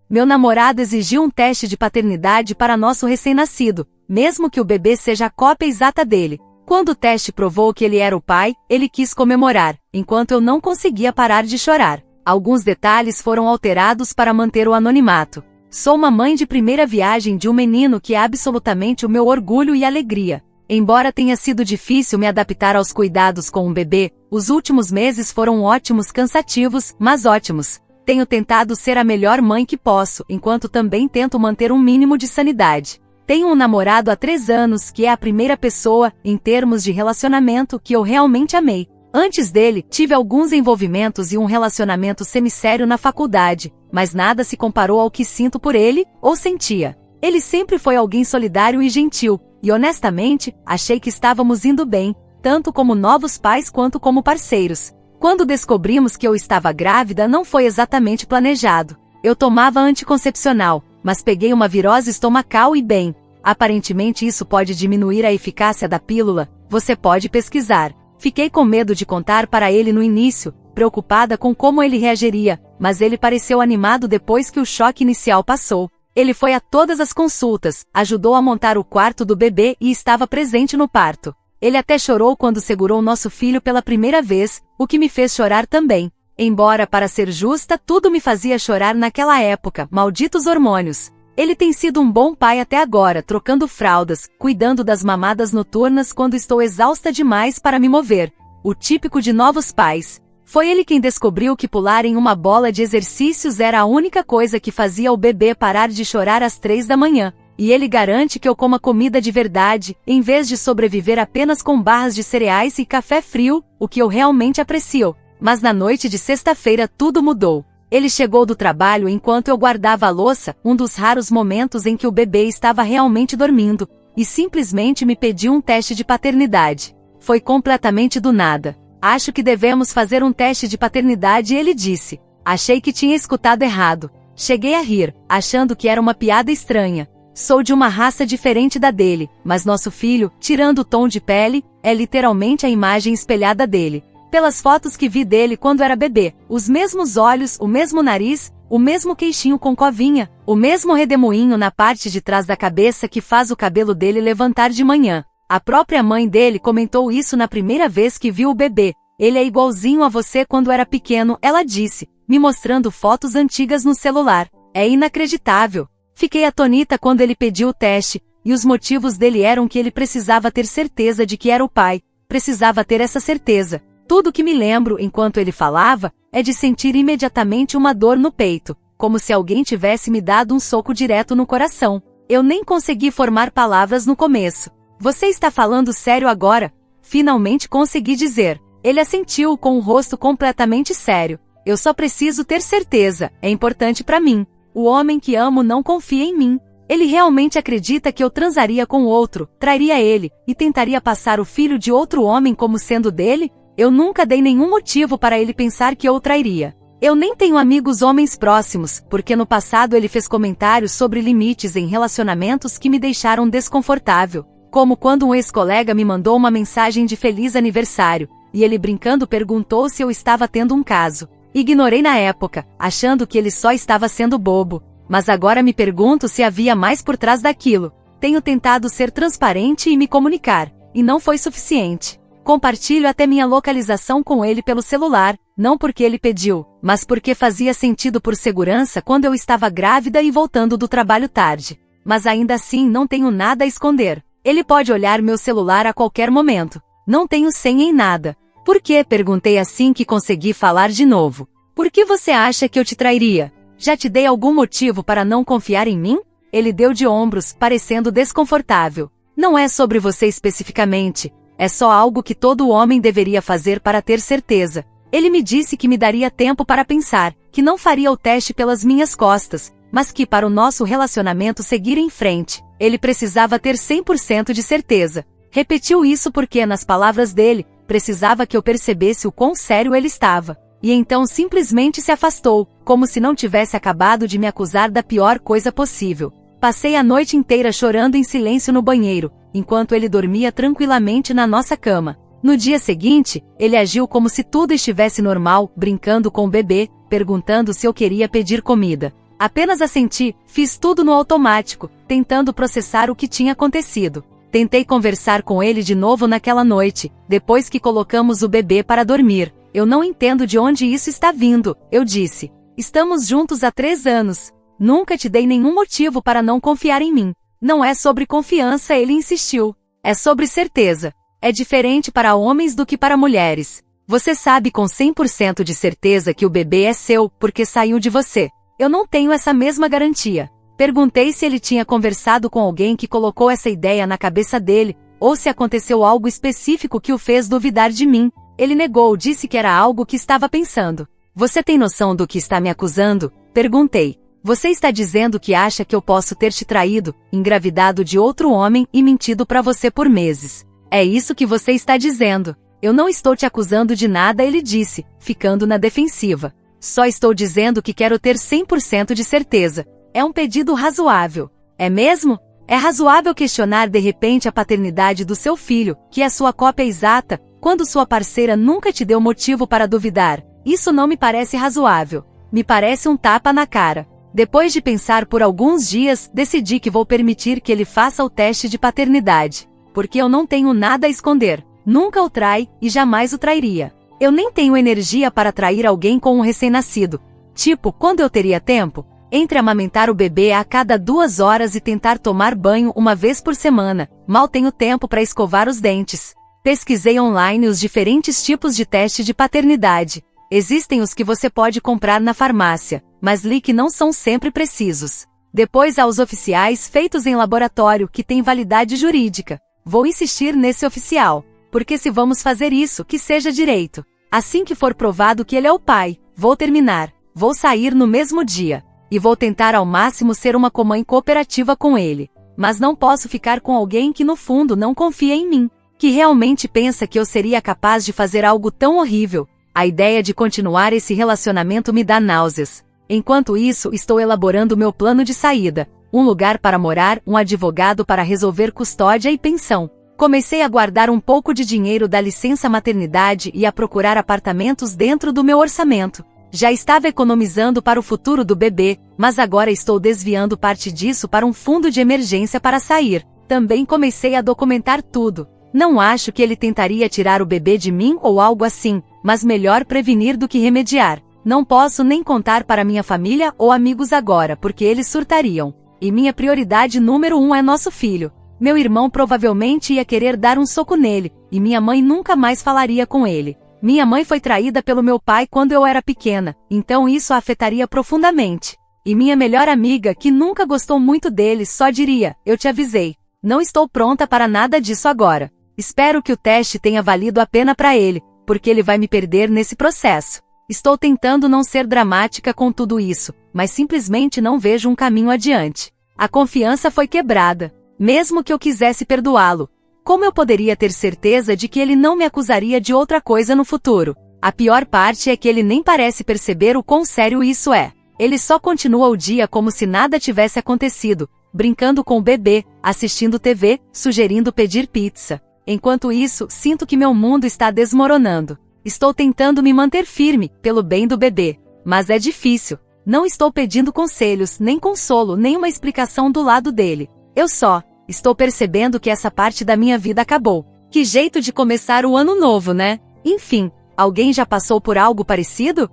Meu namorado exigiu um teste de paternidade para nosso recém-nascido, mesmo que o bebê seja a cópia exata dele. Quando o teste provou que ele era o pai, ele quis comemorar, enquanto eu não conseguia parar de chorar. Alguns detalhes foram alterados para manter o anonimato. Sou uma mãe de primeira viagem de um menino que é absolutamente o meu orgulho e alegria. Embora tenha sido difícil me adaptar aos cuidados com um bebê, os últimos meses foram ótimos, cansativos, mas ótimos. Tenho tentado ser a melhor mãe que posso, enquanto também tento manter um mínimo de sanidade. Tenho um namorado há 3 anos que é a primeira pessoa, em termos de relacionamento, que eu realmente amei. Antes dele, tive alguns envolvimentos e um relacionamento semissério na faculdade, mas nada se comparou ao que sinto por ele, ou sentia. Ele sempre foi alguém solidário e gentil, e honestamente, achei que estávamos indo bem, tanto como novos pais quanto como parceiros. Quando descobrimos que eu estava grávida, não foi exatamente planejado. Eu tomava anticoncepcional, mas peguei uma virose estomacal e bem, aparentemente isso pode diminuir a eficácia da pílula, você pode pesquisar. Fiquei com medo de contar para ele no início, preocupada com como ele reagiria, mas ele pareceu animado depois que o choque inicial passou. Ele foi a todas as consultas, ajudou a montar o quarto do bebê e estava presente no parto. Ele até chorou quando segurou nosso filho pela primeira vez, o que me fez chorar também. Embora, para ser justa, tudo me fazia chorar naquela época, malditos hormônios. Ele tem sido um bom pai até agora, trocando fraldas, cuidando das mamadas noturnas quando estou exausta demais para me mover. O típico de novos pais. Foi ele quem descobriu que pular em uma bola de exercícios era a única coisa que fazia o bebê parar de chorar às 3 da manhã. E ele garante que eu coma comida de verdade, em vez de sobreviver apenas com barras de cereais e café frio, o que eu realmente aprecio. Mas na noite de sexta-feira tudo mudou. Ele chegou do trabalho enquanto eu guardava a louça, um dos raros momentos em que o bebê estava realmente dormindo, e simplesmente me pediu um teste de paternidade. Foi completamente do nada. Acho que devemos fazer um teste de paternidade, ele disse. Achei que tinha escutado errado. Cheguei a rir, achando que era uma piada estranha. Sou de uma raça diferente da dele, mas nosso filho, tirando o tom de pele, é literalmente a imagem espelhada dele. Pelas fotos que vi dele quando era bebê, os mesmos olhos, o mesmo nariz, o mesmo queixinho com covinha, o mesmo redemoinho na parte de trás da cabeça que faz o cabelo dele levantar de manhã. A própria mãe dele comentou isso na primeira vez que viu o bebê. Ele é igualzinho a você quando era pequeno, ela disse, me mostrando fotos antigas no celular. É inacreditável. Fiquei atonita quando ele pediu o teste, e os motivos dele eram que ele precisava ter certeza de que era o pai, precisava ter essa certeza. Tudo que me lembro, enquanto ele falava, é de sentir imediatamente uma dor no peito, como se alguém tivesse me dado um soco direto no coração. Eu nem consegui formar palavras no começo. Você está falando sério agora? Finalmente consegui dizer. Ele assentiu com o rosto completamente sério. Eu só preciso ter certeza, é importante para mim. O homem que amo não confia em mim. Ele realmente acredita que eu transaria com outro, trairia ele, e tentaria passar o filho de outro homem como sendo dele? Eu nunca dei nenhum motivo para ele pensar que eu o trairia. Eu nem tenho amigos homens próximos, porque no passado ele fez comentários sobre limites em relacionamentos que me deixaram desconfortável, como quando um ex-colega me mandou uma mensagem de feliz aniversário, e ele brincando perguntou se eu estava tendo um caso. Ignorei na época, achando que ele só estava sendo bobo, mas agora me pergunto se havia mais por trás daquilo. Tenho tentado ser transparente e me comunicar, e não foi suficiente. Compartilho até minha localização com ele pelo celular, não porque ele pediu, mas porque fazia sentido por segurança quando eu estava grávida e voltando do trabalho tarde. Mas ainda assim não tenho nada a esconder. Ele pode olhar meu celular a qualquer momento. Não tenho senha em nada. Por quê? Perguntei assim que consegui falar de novo. Por que você acha que eu te trairia? Já te dei algum motivo para não confiar em mim? Ele deu de ombros, parecendo desconfortável. Não é sobre você especificamente. É só algo que todo homem deveria fazer para ter certeza. Ele me disse que me daria tempo para pensar, que não faria o teste pelas minhas costas, mas que para o nosso relacionamento seguir em frente, ele precisava ter 100% de certeza. Repetiu isso porque, nas palavras dele, precisava que eu percebesse o quão sério ele estava. E então simplesmente se afastou, como se não tivesse acabado de me acusar da pior coisa possível. Passei a noite inteira chorando em silêncio no banheiro, enquanto ele dormia tranquilamente na nossa cama. No dia seguinte, ele agiu como se tudo estivesse normal, brincando com o bebê, perguntando se eu queria pedir comida. Apenas assenti, fiz tudo no automático, tentando processar o que tinha acontecido. Tentei conversar com ele de novo naquela noite, depois que colocamos o bebê para dormir. Eu não entendo de onde isso está vindo, eu disse. Estamos juntos há 3 anos. Nunca te dei nenhum motivo para não confiar em mim. Não é sobre confiança, ele insistiu. É sobre certeza. É diferente para homens do que para mulheres. Você sabe com 100% de certeza que o bebê é seu, porque saiu de você. Eu não tenho essa mesma garantia. Perguntei se ele tinha conversado com alguém que colocou essa ideia na cabeça dele, ou se aconteceu algo específico que o fez duvidar de mim. Ele negou, disse que era algo que estava pensando. Você tem noção do que está me acusando? Perguntei. Você está dizendo que acha que eu posso ter te traído, engravidado de outro homem e mentido para você por meses. É isso que você está dizendo. Eu não estou te acusando de nada, ele disse, ficando na defensiva. Só estou dizendo que quero ter 100% de certeza. É um pedido razoável. É mesmo? É razoável questionar de repente a paternidade do seu filho, que é sua cópia exata, quando sua parceira nunca te deu motivo para duvidar. Isso não me parece razoável. Me parece um tapa na cara. Depois de pensar por alguns dias, decidi que vou permitir que ele faça o teste de paternidade. Porque eu não tenho nada a esconder. Nunca o trai, e jamais o trairia. Eu nem tenho energia para trair alguém com um recém-nascido. Tipo, quando eu teria tempo? Entre amamentar o bebê a cada 2 horas e tentar tomar banho uma vez por semana, mal tenho tempo para escovar os dentes. Pesquisei online os diferentes tipos de teste de paternidade. Existem os que você pode comprar na farmácia, mas li que não são sempre precisos. Depois há os oficiais feitos em laboratório que têm validade jurídica. Vou insistir nesse oficial, porque se vamos fazer isso, que seja direito. Assim que for provado que ele é o pai, vou terminar. Vou sair no mesmo dia. E vou tentar ao máximo ser uma comãe cooperativa com ele. Mas não posso ficar com alguém que no fundo não confia em mim. Que realmente pensa que eu seria capaz de fazer algo tão horrível. A ideia de continuar esse relacionamento me dá náuseas. Enquanto isso, estou elaborando meu plano de saída. Um lugar para morar, um advogado para resolver custódia e pensão. Comecei a guardar um pouco de dinheiro da licença maternidade e a procurar apartamentos dentro do meu orçamento. Já estava economizando para o futuro do bebê, mas agora estou desviando parte disso para um fundo de emergência para sair. Também comecei a documentar tudo. Não acho que ele tentaria tirar o bebê de mim ou algo assim, mas melhor prevenir do que remediar. Não posso nem contar para minha família ou amigos agora, porque eles surtariam. E minha prioridade número 1 é nosso filho. Meu irmão provavelmente ia querer dar um soco nele, e minha mãe nunca mais falaria com ele. Minha mãe foi traída pelo meu pai quando eu era pequena, então isso a afetaria profundamente. E minha melhor amiga, que nunca gostou muito dele, só diria, eu te avisei. Não estou pronta para nada disso agora. Espero que o teste tenha valido a pena para ele, porque ele vai me perder nesse processo. Estou tentando não ser dramática com tudo isso, mas simplesmente não vejo um caminho adiante. A confiança foi quebrada. Mesmo que eu quisesse perdoá-lo, como eu poderia ter certeza de que ele não me acusaria de outra coisa no futuro? A pior parte é que ele nem parece perceber o quão sério isso é. Ele só continua o dia como se nada tivesse acontecido, brincando com o bebê, assistindo TV, sugerindo pedir pizza. Enquanto isso, sinto que meu mundo está desmoronando. Estou tentando me manter firme, pelo bem do bebê. Mas é difícil. Não estou pedindo conselhos, nem consolo, nem uma explicação do lado dele. Eu só estou percebendo que essa parte da minha vida acabou. Que jeito de começar o ano novo, né? Enfim, alguém já passou por algo parecido?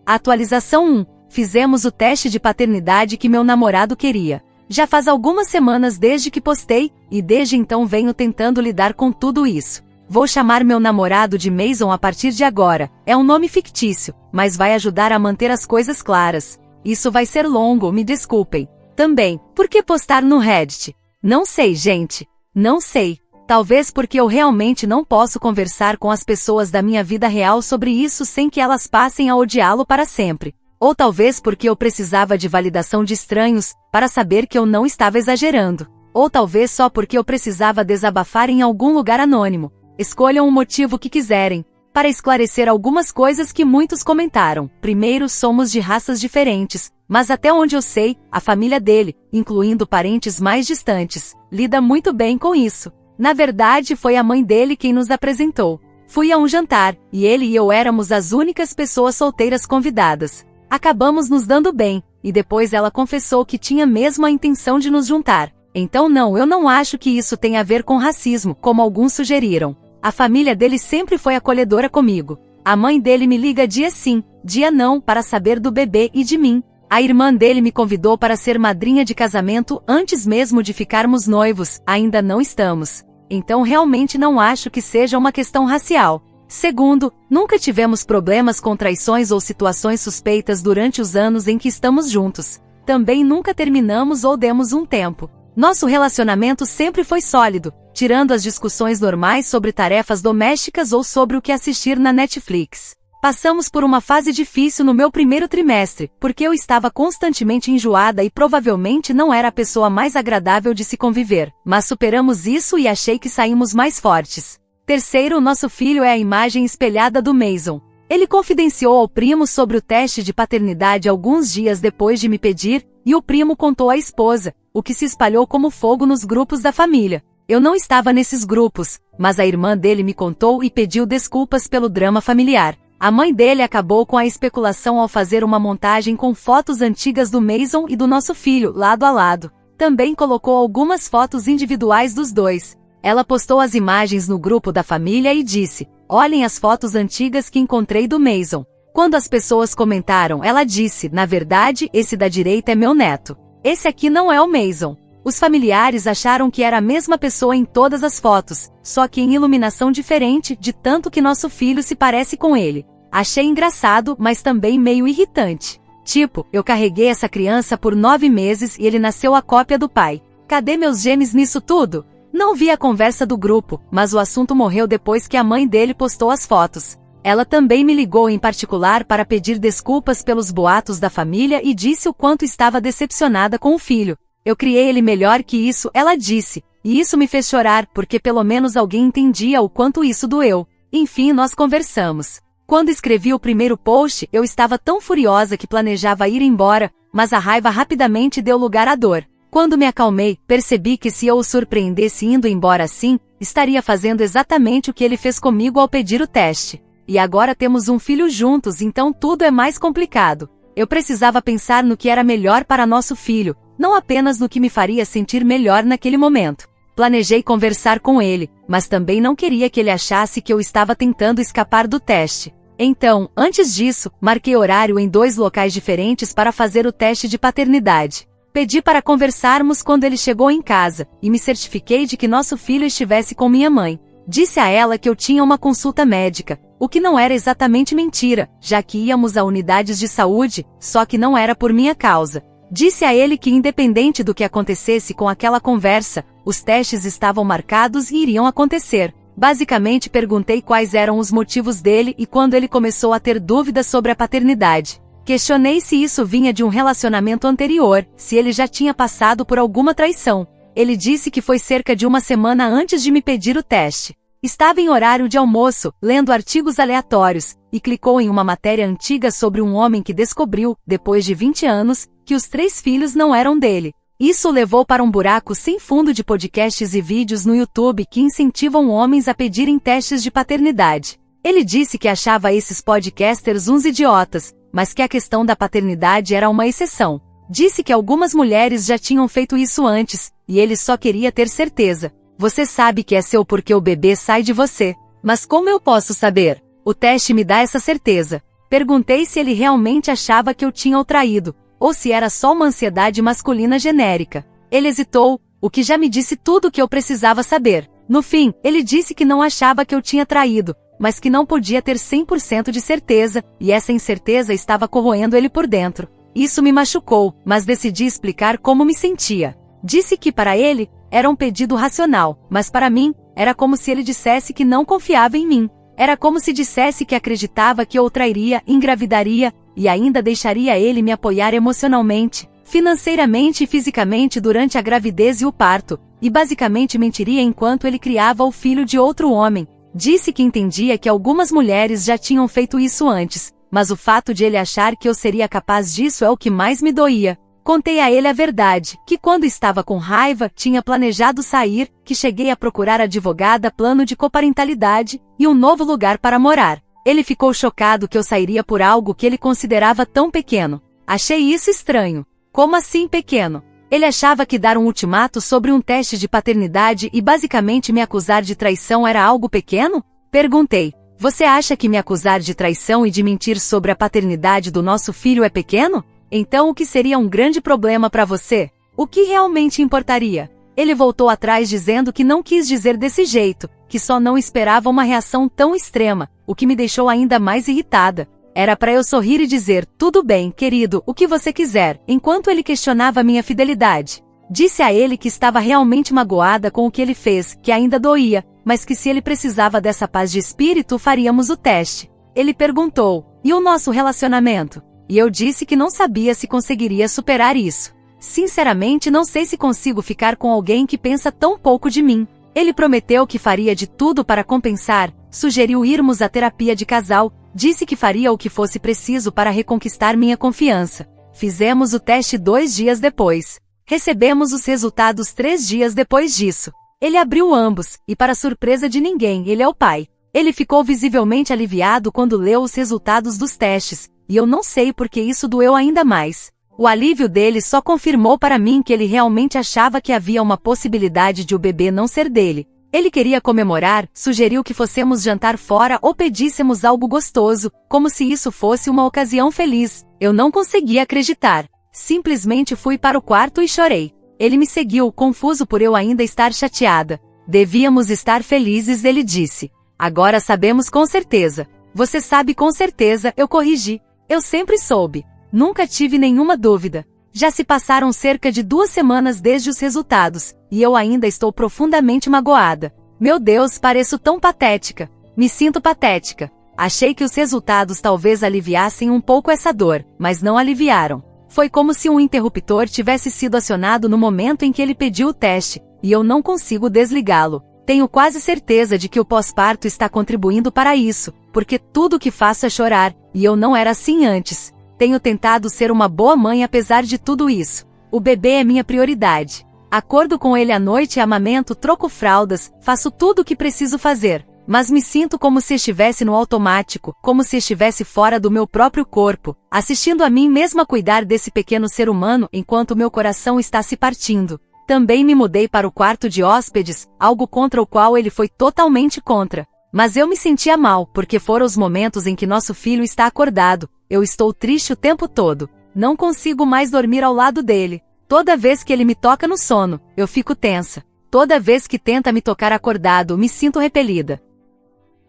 Atualização 1. Fizemos o teste de paternidade que meu namorado queria. Já faz algumas semanas desde que postei, e desde então venho tentando lidar com tudo isso. Vou chamar meu namorado de Mason a partir de agora. É um nome fictício, mas vai ajudar a manter as coisas claras. Isso vai ser longo, me desculpem. Também, por que postar no Reddit? Não sei, gente. Não sei. Talvez porque eu realmente não posso conversar com as pessoas da minha vida real sobre isso sem que elas passem a odiá-lo para sempre. Ou talvez porque eu precisava de validação de estranhos, para saber que eu não estava exagerando. Ou talvez só porque eu precisava desabafar em algum lugar anônimo. Escolham o motivo que quiserem. Para esclarecer algumas coisas que muitos comentaram. Primeiro, somos de raças diferentes, mas até onde eu sei, a família dele, incluindo parentes mais distantes, lida muito bem com isso. Na verdade, foi a mãe dele quem nos apresentou. Fui a um jantar, e ele e eu éramos as únicas pessoas solteiras convidadas. Acabamos nos dando bem, e depois ela confessou que tinha mesmo a intenção de nos juntar. Então eu não acho que isso tenha a ver com racismo, como alguns sugeriram. A família dele sempre foi acolhedora comigo. A mãe dele me liga dia sim, dia não, para saber do bebê e de mim. A irmã dele me convidou para ser madrinha de casamento antes mesmo de ficarmos noivos, ainda não estamos. Então realmente não acho que seja uma questão racial. Segundo, nunca tivemos problemas com traições ou situações suspeitas durante os anos em que estamos juntos. Também nunca terminamos ou demos um tempo. Nosso relacionamento sempre foi sólido, tirando as discussões normais sobre tarefas domésticas ou sobre o que assistir na Netflix. Passamos por uma fase difícil no meu primeiro trimestre, porque eu estava constantemente enjoada e provavelmente não era a pessoa mais agradável de se conviver, mas superamos isso e achei que saímos mais fortes. Terceiro, nosso filho é a imagem espelhada do Mason. Ele confidenciou ao primo sobre o teste de paternidade alguns dias depois de me pedir, e o primo contou à esposa, o que se espalhou como fogo nos grupos da família. Eu não estava nesses grupos, mas a irmã dele me contou e pediu desculpas pelo drama familiar. A mãe dele acabou com a especulação ao fazer uma montagem com fotos antigas do Mason e do nosso filho, lado a lado. Também colocou algumas fotos individuais dos dois. Ela postou as imagens no grupo da família e disse: "Olhem as fotos antigas que encontrei do Mason." Quando as pessoas comentaram, ela disse: "Na verdade, esse da direita é meu neto. Esse aqui não é o Mason." Os familiares acharam que era a mesma pessoa em todas as fotos, só que em iluminação diferente, de tanto que nosso filho se parece com ele. Achei engraçado, mas também meio irritante. Tipo, eu carreguei essa criança por 9 meses e ele nasceu a cópia do pai. Cadê meus genes nisso tudo? Não vi a conversa do grupo, mas o assunto morreu depois que a mãe dele postou as fotos. Ela também me ligou em particular para pedir desculpas pelos boatos da família e disse o quanto estava decepcionada com o filho. "Eu criei ele melhor que isso", ela disse, e isso me fez chorar porque pelo menos alguém entendia o quanto isso doeu. Enfim, nós conversamos. Quando escrevi o primeiro post, eu estava tão furiosa que planejava ir embora, mas a raiva rapidamente deu lugar à dor. Quando me acalmei, percebi que se eu o surpreendesse indo embora assim, estaria fazendo exatamente o que ele fez comigo ao pedir o teste. E agora temos um filho juntos, então tudo é mais complicado. Eu precisava pensar no que era melhor para nosso filho, não apenas no que me faria sentir melhor naquele momento. Planejei conversar com ele, mas também não queria que ele achasse que eu estava tentando escapar do teste. Então, antes disso, marquei horário em 2 locais diferentes para fazer o teste de paternidade. Pedi para conversarmos quando ele chegou em casa, e me certifiquei de que nosso filho estivesse com minha mãe. Disse a ela que eu tinha uma consulta médica, o que não era exatamente mentira, já que íamos a unidades de saúde, só que não era por minha causa. Disse a ele que independente do que acontecesse com aquela conversa, os testes estavam marcados e iriam acontecer. Basicamente perguntei quais eram os motivos dele e quando ele começou a ter dúvidas sobre a paternidade. Questionei se isso vinha de um relacionamento anterior, se ele já tinha passado por alguma traição. Ele disse que foi cerca de 1 semana antes de me pedir o teste. Estava em horário de almoço, lendo artigos aleatórios, e clicou em uma matéria antiga sobre um homem que descobriu, depois de 20 anos, que os 3 filhos não eram dele. Isso o levou para um buraco sem fundo de podcasts e vídeos no YouTube que incentivam homens a pedirem testes de paternidade. Ele disse que achava esses podcasters uns idiotas, mas que a questão da paternidade era uma exceção. Disse que algumas mulheres já tinham feito isso antes, e ele só queria ter certeza. Você sabe que é seu porque o bebê sai de você. Mas como eu posso saber? O teste me dá essa certeza. Perguntei se ele realmente achava que eu tinha o traído, ou se era só uma ansiedade masculina genérica. Ele hesitou, o que já me disse tudo o que eu precisava saber. No fim, ele disse que não achava que eu tinha traído, mas que não podia ter 100% de certeza, e essa incerteza estava corroendo ele por dentro. Isso me machucou, mas decidi explicar como me sentia. Disse que para ele, era um pedido racional, mas para mim, era como se ele dissesse que não confiava em mim. Era como se dissesse que acreditava que eu o trairia, engravidaria, e ainda deixaria ele me apoiar emocionalmente, financeiramente e fisicamente durante a gravidez e o parto, e basicamente mentiria enquanto ele criava o filho de outro homem. Disse que entendia que algumas mulheres já tinham feito isso antes, mas o fato de ele achar que eu seria capaz disso é o que mais me doía. Contei a ele a verdade, que quando estava com raiva, tinha planejado sair, que cheguei a procurar advogada, plano de coparentalidade, e um novo lugar para morar. Ele ficou chocado que eu sairia por algo que ele considerava tão pequeno. Achei isso estranho. Como assim pequeno? Ele achava que dar um ultimato sobre um teste de paternidade e basicamente me acusar de traição era algo pequeno? Perguntei. Você acha que me acusar de traição e de mentir sobre a paternidade do nosso filho é pequeno? Então o que seria um grande problema para você? O que realmente importaria? Ele voltou atrás dizendo que não quis dizer desse jeito, que só não esperava uma reação tão extrema, o que me deixou ainda mais irritada. Era para eu sorrir e dizer, tudo bem, querido, o que você quiser, enquanto ele questionava minha fidelidade. Disse a ele que estava realmente magoada com o que ele fez, que ainda doía, mas que se ele precisava dessa paz de espírito faríamos o teste. Ele perguntou, e o nosso relacionamento? E eu disse que não sabia se conseguiria superar isso. Sinceramente não sei se consigo ficar com alguém que pensa tão pouco de mim. Ele prometeu que faria de tudo para compensar, sugeriu irmos à terapia de casal, disse que faria o que fosse preciso para reconquistar minha confiança. Fizemos o teste 2 dias depois. Recebemos os resultados 3 dias depois disso. Ele abriu ambos, e para surpresa de ninguém, ele é o pai. Ele ficou visivelmente aliviado quando leu os resultados dos testes, e eu não sei por que isso doeu ainda mais. O alívio dele só confirmou para mim que ele realmente achava que havia uma possibilidade de o bebê não ser dele. Ele queria comemorar, sugeriu que fossemos jantar fora ou pedíssemos algo gostoso, como se isso fosse uma ocasião feliz. Eu não conseguia acreditar. Simplesmente fui para o quarto e chorei. Ele me seguiu, confuso por eu ainda estar chateada. Devíamos estar felizes, ele disse. Agora sabemos com certeza. Você sabe com certeza, eu corrigi. Eu sempre soube. Nunca tive nenhuma dúvida. Já se passaram cerca de 2 semanas desde os resultados, e eu ainda estou profundamente magoada. Meu Deus, pareço tão patética. Me sinto patética. Achei que os resultados talvez aliviassem um pouco essa dor, mas não aliviaram. Foi como se um interruptor tivesse sido acionado no momento em que ele pediu o teste, e eu não consigo desligá-lo. Tenho quase certeza de que o pós-parto está contribuindo para isso, porque tudo o que faço é chorar, e eu não era assim antes. Tenho tentado ser uma boa mãe apesar de tudo isso. O bebê é minha prioridade. Acordo com ele à noite e amamento, troco fraldas, faço tudo o que preciso fazer. Mas me sinto como se estivesse no automático, como se estivesse fora do meu próprio corpo, assistindo a mim mesma cuidar desse pequeno ser humano enquanto meu coração está se partindo. Também me mudei para o quarto de hóspedes, algo contra o qual ele foi totalmente contra. Mas eu me sentia mal, porque foram os momentos em que nosso filho está acordado. Eu estou triste o tempo todo. Não consigo mais dormir ao lado dele. Toda vez que ele me toca no sono, eu fico tensa. Toda vez que tenta me tocar acordado, me sinto repelida.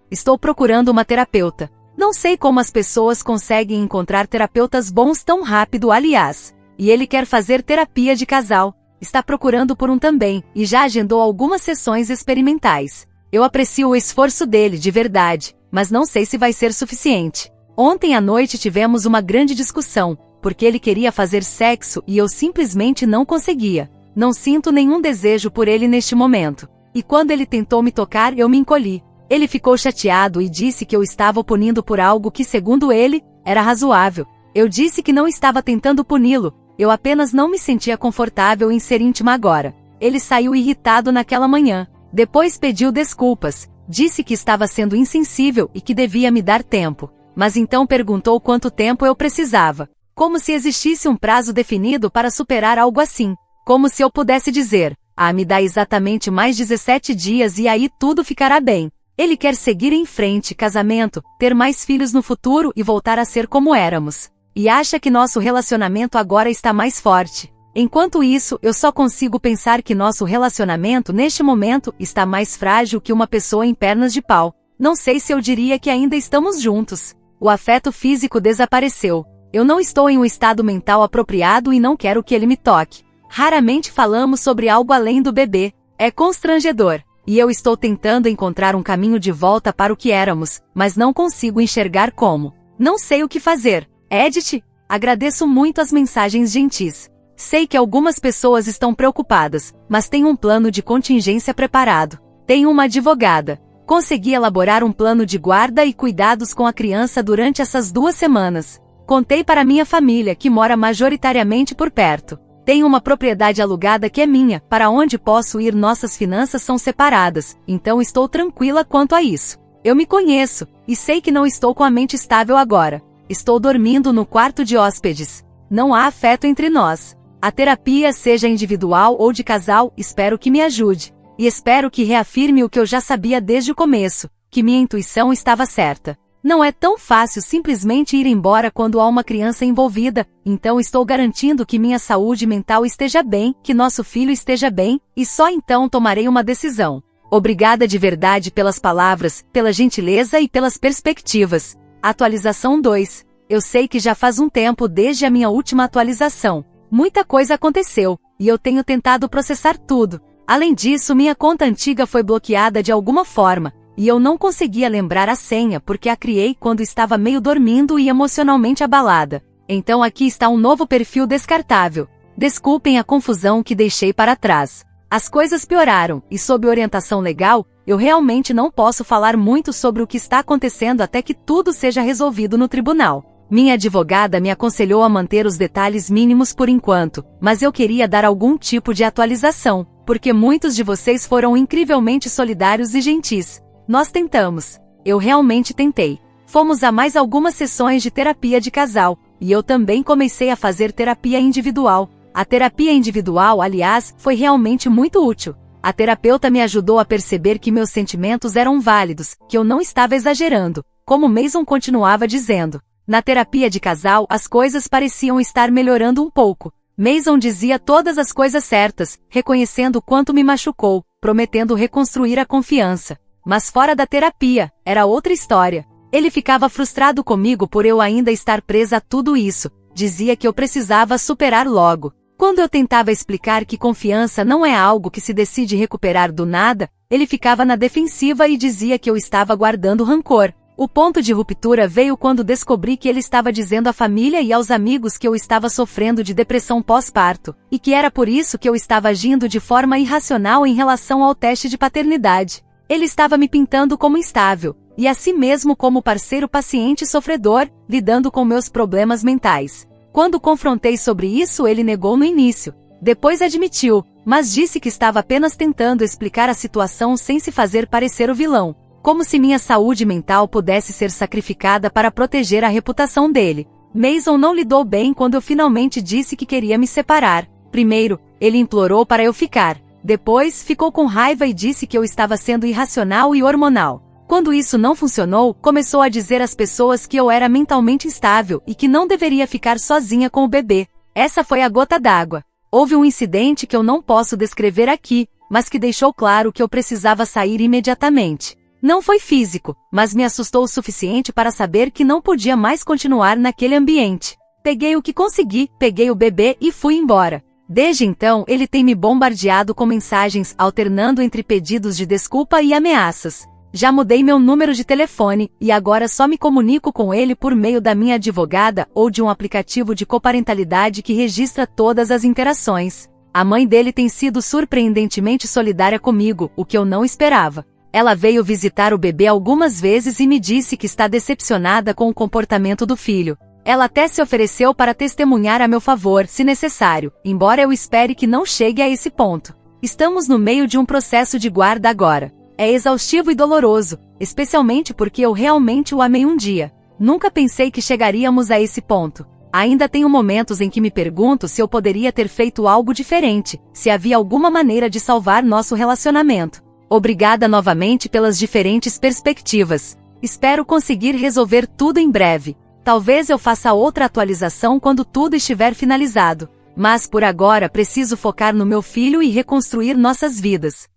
Estou procurando uma terapeuta. Não sei como as pessoas conseguem encontrar terapeutas bons tão rápido, aliás. E ele quer fazer terapia de casal. Está procurando por um também, e já agendou algumas sessões experimentais. Eu aprecio o esforço dele de verdade, mas não sei se vai ser suficiente. Ontem à noite tivemos uma grande discussão, porque ele queria fazer sexo e eu simplesmente não conseguia. Não sinto nenhum desejo por ele neste momento. E quando ele tentou me tocar, eu me encolhi. Ele ficou chateado e disse que eu estava o punindo por algo que, segundo ele, era razoável. Eu disse que não estava tentando puni-lo, eu apenas não me sentia confortável em ser íntima agora. Ele saiu irritado naquela manhã. Depois pediu desculpas, disse que estava sendo insensível e que devia me dar tempo. Mas então perguntou quanto tempo eu precisava. Como se existisse um prazo definido para superar algo assim. Como se eu pudesse dizer, me dá exatamente mais 17 dias e aí tudo ficará bem. Ele quer seguir em frente, casamento, ter mais filhos no futuro e voltar a ser como éramos. E acha que nosso relacionamento agora está mais forte. Enquanto isso, eu só consigo pensar que nosso relacionamento neste momento está mais frágil que uma pessoa em pernas de pau. Não sei se eu diria que ainda estamos juntos. O afeto físico desapareceu. Eu não estou em um estado mental apropriado e não quero que ele me toque. Raramente falamos sobre algo além do bebê. É constrangedor. E eu estou tentando encontrar um caminho de volta para o que éramos, mas não consigo enxergar como. Não sei o que fazer. Edith, agradeço muito as mensagens gentis. Sei que algumas pessoas estão preocupadas, mas tenho um plano de contingência preparado. Tenho uma advogada. Consegui elaborar um plano de guarda e cuidados com a criança durante essas 2 semanas. Contei para minha família, que mora majoritariamente por perto. Tenho uma propriedade alugada que é minha, para onde posso ir. Nossas finanças são separadas, então estou tranquila quanto a isso. Eu me conheço, e sei que não estou com a mente estável agora. Estou dormindo no quarto de hóspedes. Não há afeto entre nós. A terapia, seja individual ou de casal, espero que me ajude. E espero que reafirme o que eu já sabia desde o começo, que minha intuição estava certa. Não é tão fácil simplesmente ir embora quando há uma criança envolvida, então estou garantindo que minha saúde mental esteja bem, que nosso filho esteja bem, e só então tomarei uma decisão. Obrigada de verdade pelas palavras, pela gentileza e pelas perspectivas. Atualização 2. Eu sei que já faz um tempo desde a minha última atualização. Muita coisa aconteceu, e eu tenho tentado processar tudo. Além disso, minha conta antiga foi bloqueada de alguma forma, e eu não conseguia lembrar a senha porque a criei quando estava meio dormindo e emocionalmente abalada. Então aqui está um novo perfil descartável. Desculpem a confusão que deixei para trás. As coisas pioraram, e sob orientação legal, eu realmente não posso falar muito sobre o que está acontecendo até que tudo seja resolvido no tribunal. Minha advogada me aconselhou a manter os detalhes mínimos por enquanto, mas eu queria dar algum tipo de atualização, porque muitos de vocês foram incrivelmente solidários e gentis. Nós tentamos. Eu realmente tentei. Fomos a mais algumas sessões de terapia de casal, e eu também comecei a fazer terapia individual. A terapia individual, aliás, foi realmente muito útil. A terapeuta me ajudou a perceber que meus sentimentos eram válidos, que eu não estava exagerando, como Mason continuava dizendo. Na terapia de casal, as coisas pareciam estar melhorando um pouco. Mason dizia todas as coisas certas, reconhecendo o quanto me machucou, prometendo reconstruir a confiança. Mas fora da terapia, era outra história. Ele ficava frustrado comigo por eu ainda estar presa a tudo isso. Dizia que eu precisava superar logo. Quando eu tentava explicar que confiança não é algo que se decide recuperar do nada, ele ficava na defensiva e dizia que eu estava guardando rancor. O ponto de ruptura veio quando descobri que ele estava dizendo à família e aos amigos que eu estava sofrendo de depressão pós-parto, e que era por isso que eu estava agindo de forma irracional em relação ao teste de paternidade. Ele estava me pintando como instável, e a si mesmo como parceiro paciente sofredor, lidando com meus problemas mentais. Quando confrontei sobre isso, ele negou no início. Depois admitiu, mas disse que estava apenas tentando explicar a situação sem se fazer parecer o vilão. Como se minha saúde mental pudesse ser sacrificada para proteger a reputação dele. Mason não lidou bem quando eu finalmente disse que queria me separar. Primeiro, ele implorou para eu ficar. Depois, ficou com raiva e disse que eu estava sendo irracional e hormonal. Quando isso não funcionou, começou a dizer às pessoas que eu era mentalmente instável e que não deveria ficar sozinha com o bebê. Essa foi a gota d'água. Houve um incidente que eu não posso descrever aqui, mas que deixou claro que eu precisava sair imediatamente. Não foi físico, mas me assustou o suficiente para saber que não podia mais continuar naquele ambiente. Peguei o que consegui, peguei o bebê e fui embora. Desde então, ele tem me bombardeado com mensagens, alternando entre pedidos de desculpa e ameaças. Já mudei meu número de telefone, e agora só me comunico com ele por meio da minha advogada ou de um aplicativo de coparentalidade que registra todas as interações. A mãe dele tem sido surpreendentemente solidária comigo, o que eu não esperava. Ela veio visitar o bebê algumas vezes e me disse que está decepcionada com o comportamento do filho. Ela até se ofereceu para testemunhar a meu favor, se necessário, embora eu espere que não chegue a esse ponto. Estamos no meio de um processo de guarda agora. É exaustivo e doloroso, especialmente porque eu realmente o amei um dia. Nunca pensei que chegaríamos a esse ponto. Ainda tenho momentos em que me pergunto se eu poderia ter feito algo diferente, se havia alguma maneira de salvar nosso relacionamento. Obrigada novamente pelas diferentes perspectivas. Espero conseguir resolver tudo em breve. Talvez eu faça outra atualização quando tudo estiver finalizado. Mas por agora preciso focar no meu filho e reconstruir nossas vidas.